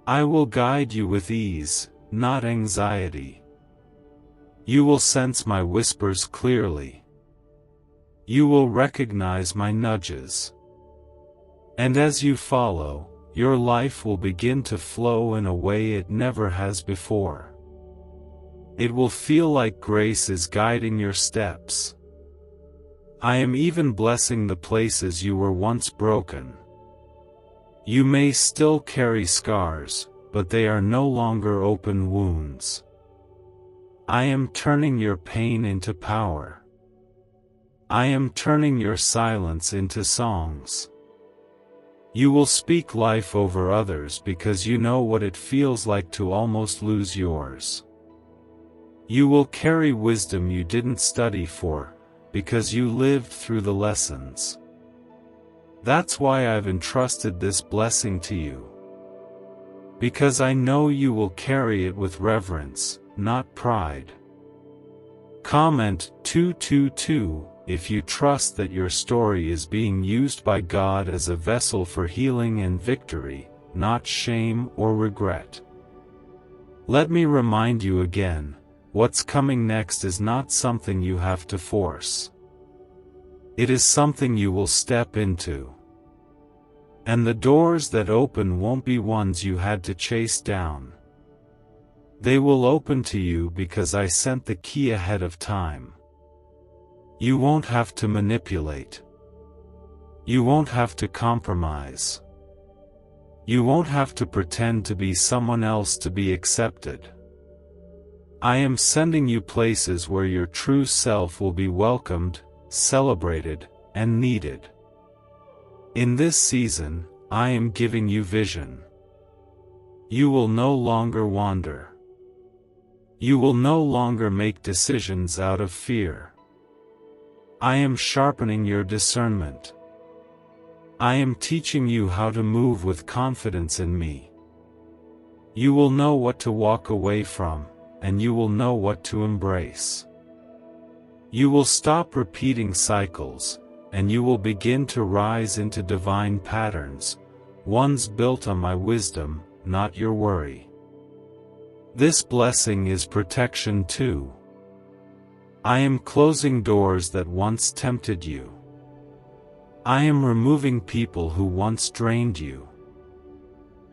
I will guide you with ease, not anxiety. You will sense my whispers clearly. You will recognize my nudges. And as you follow, your life will begin to flow in a way it never has before. It will feel like grace is guiding your steps. I am even blessing the places you were once broken. You may still carry scars, but they are no longer open wounds. I am turning your pain into power. I am turning your silence into songs. You will speak life over others because you know what it feels like to almost lose yours. You will carry wisdom you didn't study for, because you lived through the lessons. That's why I've entrusted this blessing to you. Because I know you will carry it with reverence, not pride. Comment 222 if you trust that your story is being used by God as a vessel for healing and victory, not shame or regret. Let me remind you again. What's coming next is not something you have to force. It is something you will step into. And the doors that open won't be ones you had to chase down. They will open to you because I sent the key ahead of time. You won't have to manipulate. You won't have to compromise. You won't have to pretend to be someone else to be accepted. I am sending you places where your true self will be welcomed, celebrated, and needed. In this season, I am giving you vision. You will no longer wander. You will no longer make decisions out of fear. I am sharpening your discernment. I am teaching you how to move with confidence in me. You will know what to walk away from, and you will know what to embrace. You will stop repeating cycles, and you will begin to rise into divine patterns, ones built on my wisdom, not your worry. This blessing is protection too. I am closing doors that once tempted you. I am removing people who once drained you.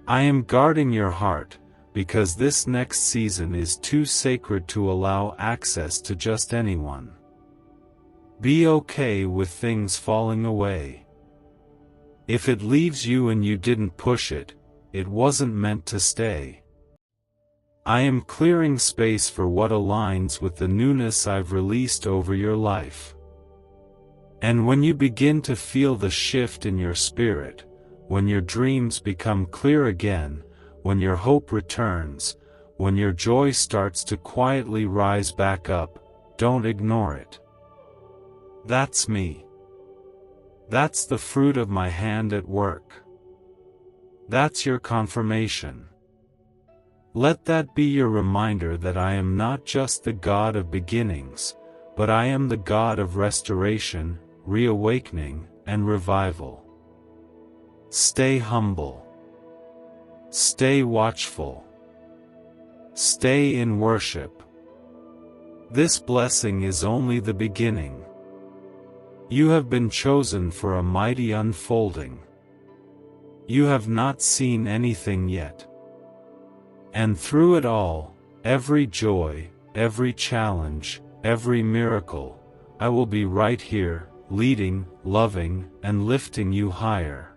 I am guarding your heart, because this next season is too sacred to allow access to just anyone. Be okay with things falling away. If it leaves you and you didn't push it, it wasn't meant to stay. I am clearing space for what aligns with the newness I've released over your life. And when you begin to feel the shift in your spirit, when your dreams become clear again, when your hope returns, when your joy starts to quietly rise back up, don't ignore it. That's me. That's the fruit of my hand at work. That's your confirmation. Let that be your reminder that I am not just the God of beginnings, but I am the God of restoration, reawakening, and revival. Stay humble. Stay watchful. Stay in worship. This blessing is only the beginning. You have been chosen for a mighty unfolding. You have not seen anything yet. And through it all, every joy, every challenge, every miracle, I will be right here, leading, loving, and lifting you higher.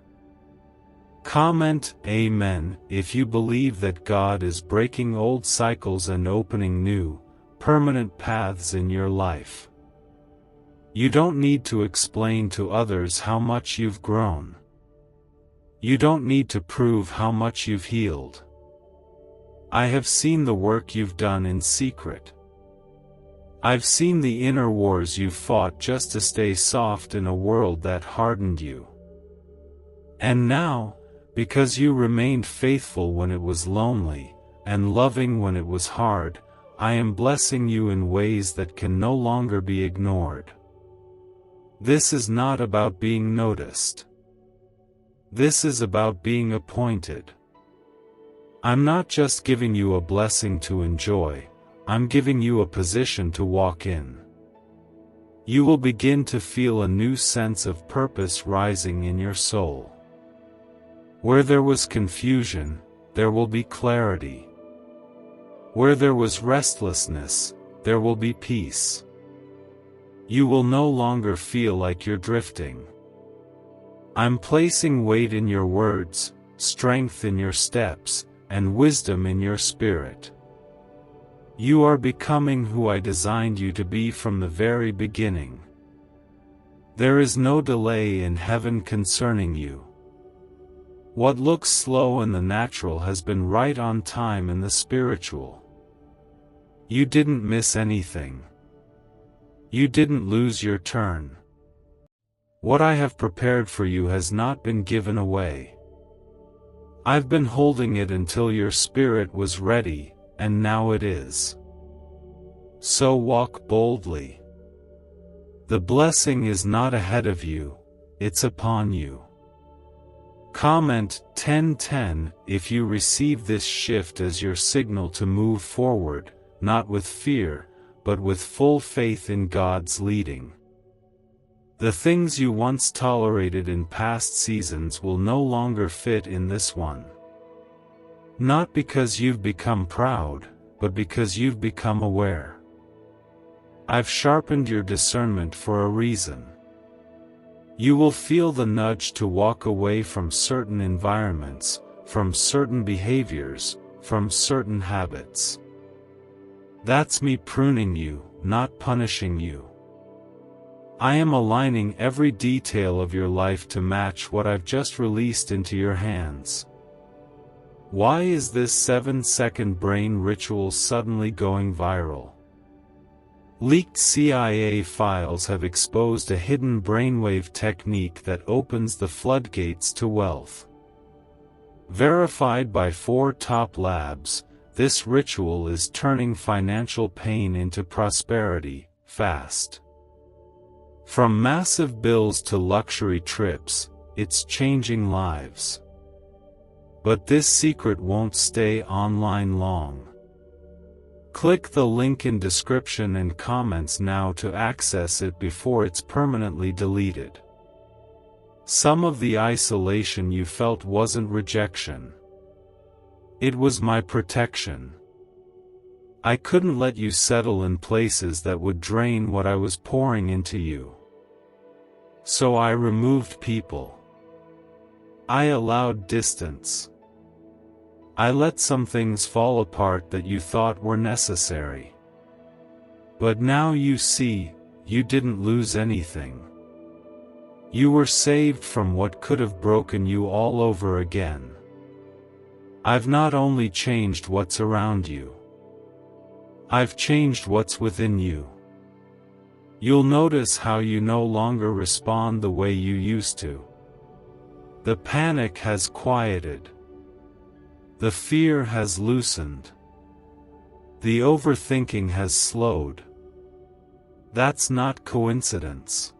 Comment Amen if you believe that God is breaking old cycles and opening new, permanent paths in your life. You don't need to explain to others how much you've grown. You don't need to prove how much you've healed. I have seen the work you've done in secret. I've seen the inner wars you've fought just to stay soft in a world that hardened you. And now, because you remained faithful when it was lonely, and loving when it was hard, I am blessing you in ways that can no longer be ignored. This is not about being noticed. This is about being appointed. I'm not just giving you a blessing to enjoy, I'm giving you a position to walk in. You will begin to feel a new sense of purpose rising in your soul. Where there was confusion, there will be clarity. Where there was restlessness, there will be peace. You will no longer feel like you're drifting. I'm placing weight in your words, strength in your steps, and wisdom in your spirit. You are becoming who I designed you to be from the very beginning. There is no delay in heaven concerning you. What looks slow in the natural has been right on time in the spiritual. You didn't miss anything. You didn't lose your turn. What I have prepared for you has not been given away. I've been holding it until your spirit was ready, and now it is. So walk boldly. The blessing is not ahead of you, it's upon you. Comment 1010 if you receive this shift as your signal to move forward, not with fear, but with full faith in God's leading. The things you once tolerated in past seasons will no longer fit in this one. Not because you've become proud, but because you've become aware. I've sharpened your discernment for a reason. You will feel the nudge to walk away from certain environments, from certain behaviors, from certain habits. That's me pruning you, not punishing you. I am aligning every detail of your life to match what I've just released into your hands. Why is this 7-second brain ritual suddenly going viral? Leaked CIA files have exposed a hidden brainwave technique that opens the floodgates to wealth. Verified by 4 top labs, this ritual is turning financial pain into prosperity, fast. From massive bills to luxury trips, it's changing lives. But this secret won't stay online long. Click the link in description and comments now to access it before it's permanently deleted. Some of the isolation you felt wasn't rejection. It was my protection. I couldn't let you settle in places that would drain what I was pouring into you. So I removed people. I allowed distance. I let some things fall apart that you thought were necessary. But now you see, you didn't lose anything. You were saved from what could have broken you all over again. I've not only changed what's around you. I've changed what's within you. You'll notice how you no longer respond the way you used to. The panic has quieted. The fear has loosened. The overthinking has slowed. That's not coincidence.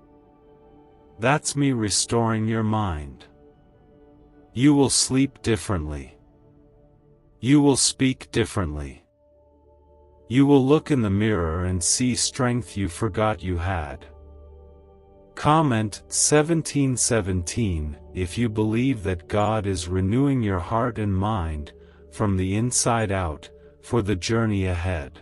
That's me restoring your mind. You will sleep differently. You will speak differently. You will look in the mirror and see strength you forgot you had. Comment 1717 if you believe that God is renewing your heart and mind, from the inside out, for the journey ahead.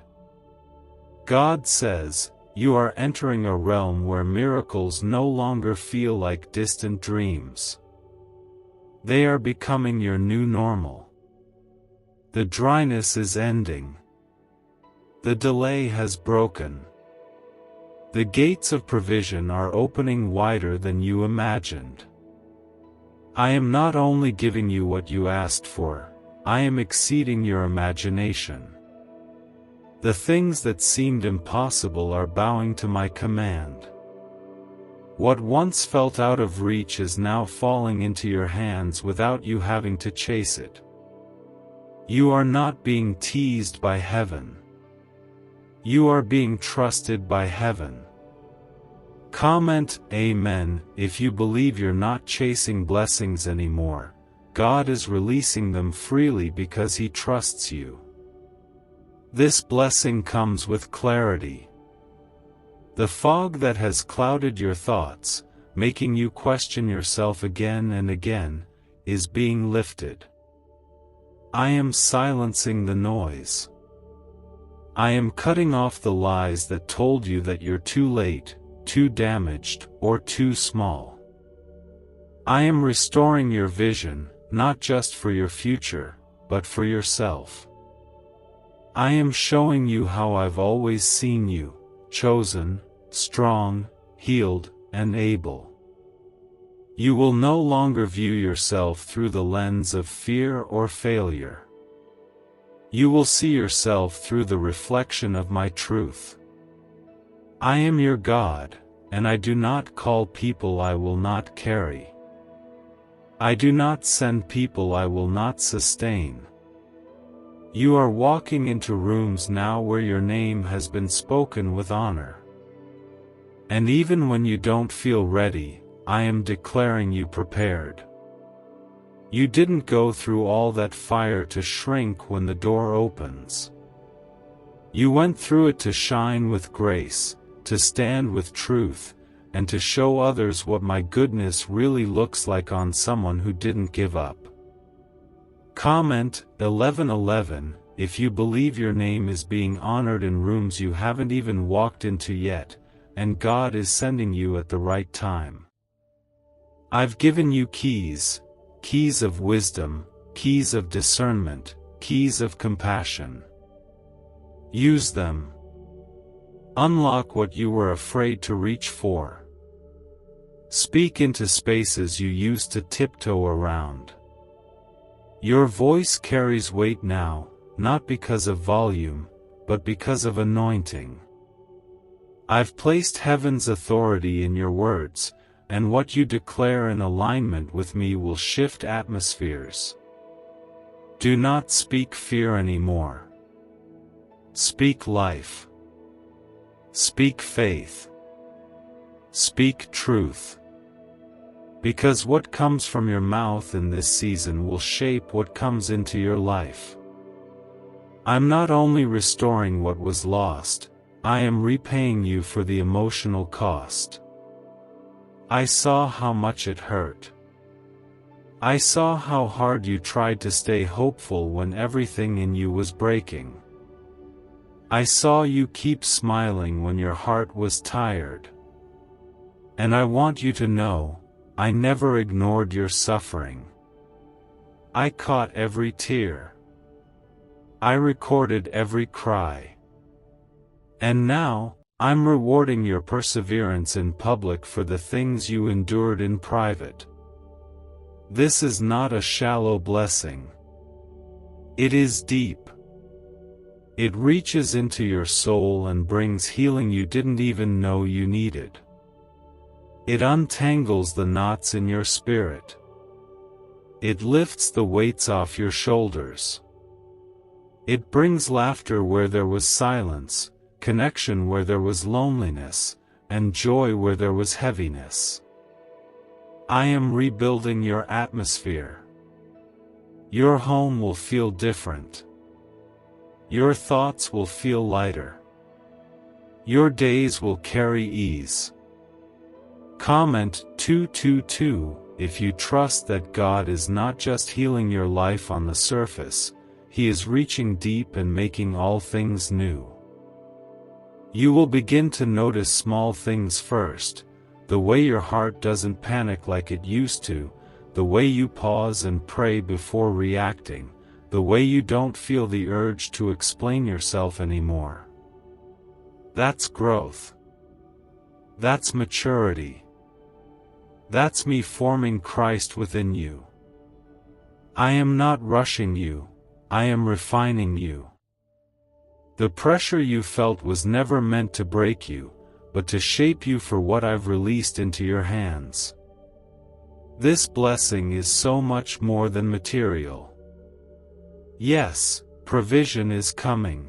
God says, you are entering a realm where miracles no longer feel like distant dreams. They are becoming your new normal. The dryness is ending. The delay has broken. The gates of provision are opening wider than you imagined. I am not only giving you what you asked for, I am exceeding your imagination. The things that seemed impossible are bowing to my command. What once felt out of reach is now falling into your hands without you having to chase it. You are not being teased by heaven. You are being trusted by heaven. Comment Amen if you believe you're not chasing blessings anymore. God is releasing them freely because He trusts you. This blessing comes with clarity. The fog that has clouded your thoughts, making you question yourself again and again, is being lifted. I am silencing the noise. I am cutting off the lies that told you that you're too late, too damaged, or too small. I am restoring your vision, not just for your future, but for yourself. I am showing you how I've always seen you, chosen, strong, healed, and able. You will no longer view yourself through the lens of fear or failure. You will see yourself through the reflection of my truth. I am your God, and I do not call people I will not carry. I do not send people I will not sustain. You are walking into rooms now where your name has been spoken with honor. And even when you don't feel ready, I am declaring you prepared. You didn't go through all that fire to shrink when the door opens. You went through it to shine with grace, to stand with truth, and to show others what my goodness really looks like on someone who didn't give up. Comment 1111 if you believe your name is being honored in rooms you haven't even walked into yet, and God is sending you at the right time. I've given you keys, keys of wisdom, keys of discernment, keys of compassion. Use them. Unlock what you were afraid to reach for. Speak into spaces you used to tiptoe around. Your voice carries weight now, not because of volume, but because of anointing. I've placed heaven's authority in your words, and what you declare in alignment with me will shift atmospheres. Do not speak fear anymore. Speak life. Speak faith. Speak truth. Because what comes from your mouth in this season will shape what comes into your life. I'm not only restoring what was lost, I am repaying you for the emotional cost. I saw how much it hurt. I saw how hard you tried to stay hopeful when everything in you was breaking. I saw you keep smiling when your heart was tired. And I want you to know, I never ignored your suffering. I caught every tear. I recorded every cry. And now, I'm rewarding your perseverance in public for the things you endured in private. This is not a shallow blessing. It is deep. It reaches into your soul and brings healing you didn't even know you needed. It untangles the knots in your spirit. It lifts the weights off your shoulders. It brings laughter where there was silence, connection where there was loneliness, and joy where there was heaviness. I am rebuilding your atmosphere. Your home will feel different. Your thoughts will feel lighter. Your days will carry ease. Comment 222. If you trust that God is not just healing your life on the surface, He is reaching deep and making all things new. You will begin to notice small things first, the way your heart doesn't panic like it used to, the way you pause and pray before reacting, the way you don't feel the urge to explain yourself anymore. That's growth. That's maturity. That's me forming Christ within you. I am not rushing you, I am refining you. The pressure you felt was never meant to break you, but to shape you for what I've released into your hands. This blessing is so much more than material. Yes, provision is coming.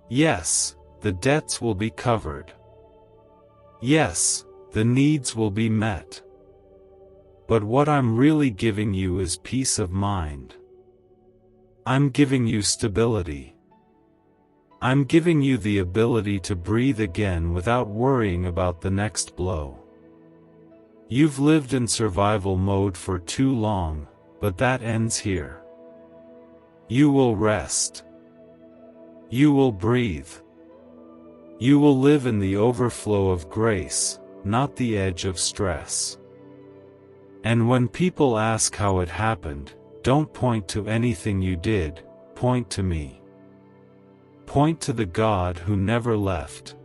Yes, the debts will be covered. Yes, the needs will be met. But what I'm really giving you is peace of mind. I'm giving you stability. I'm giving you the ability to breathe again without worrying about the next blow. You've lived in survival mode for too long, but that ends here. You will rest. You will breathe. You will live in the overflow of grace, not the edge of stress. And when people ask how it happened, don't point to anything you did, point to me. Point to the God who never left.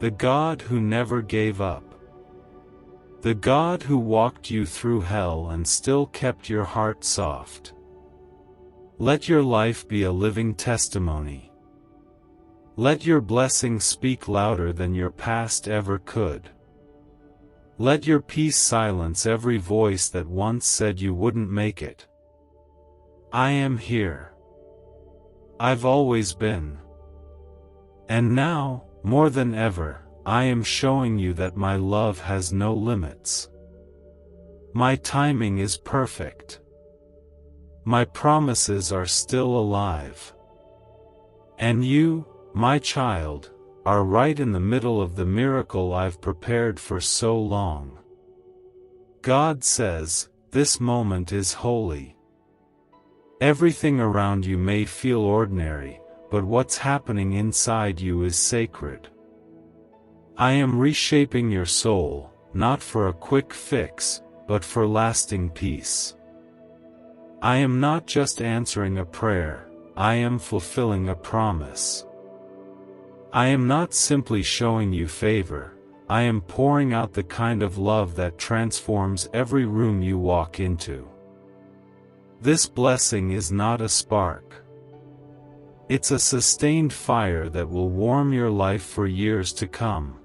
The God who never gave up. The God who walked you through hell and still kept your heart soft. Let your life be a living testimony. Let your blessing speak louder than your past ever could. Let your peace silence every voice that once said you wouldn't make it. I am here. I've always been. And now, more than ever, I am showing you that my love has no limits. My timing is perfect. My promises are still alive. And you, my child, are right in the middle of the miracle I've prepared for so long. God says, this moment is holy. Everything around you may feel ordinary, but what's happening inside you is sacred. I am reshaping your soul, not for a quick fix, but for lasting peace. I am not just answering a prayer, I am fulfilling a promise. I am not simply showing you favor, I am pouring out the kind of love that transforms every room you walk into. This blessing is not a spark. It's a sustained fire that will warm your life for years to come.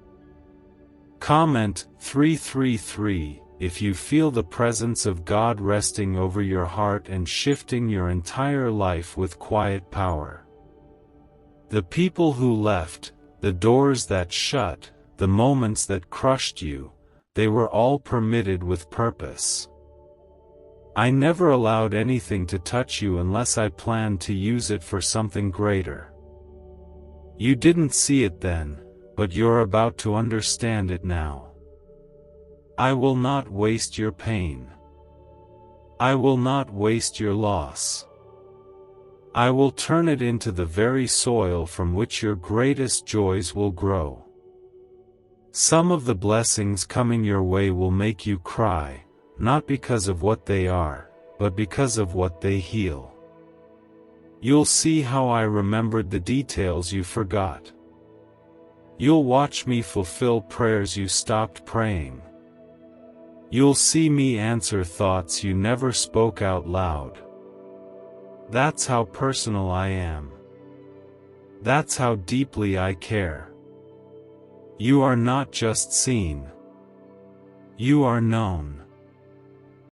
Comment 333 if you feel the presence of God resting over your heart and shifting your entire life with quiet power. The people who left, the doors that shut, the moments that crushed you, they were all permitted with purpose. I never allowed anything to touch you unless I planned to use it for something greater. You didn't see it then, but you're about to understand it now. I will not waste your pain. I will not waste your loss. I will turn it into the very soil from which your greatest joys will grow. Some of the blessings coming your way will make you cry, not because of what they are, but because of what they heal. You'll see how I remembered the details you forgot. You'll watch me fulfill prayers you stopped praying. You'll see me answer thoughts you never spoke out loud. That's how personal I am. That's how deeply I care. You are not just seen. You are known.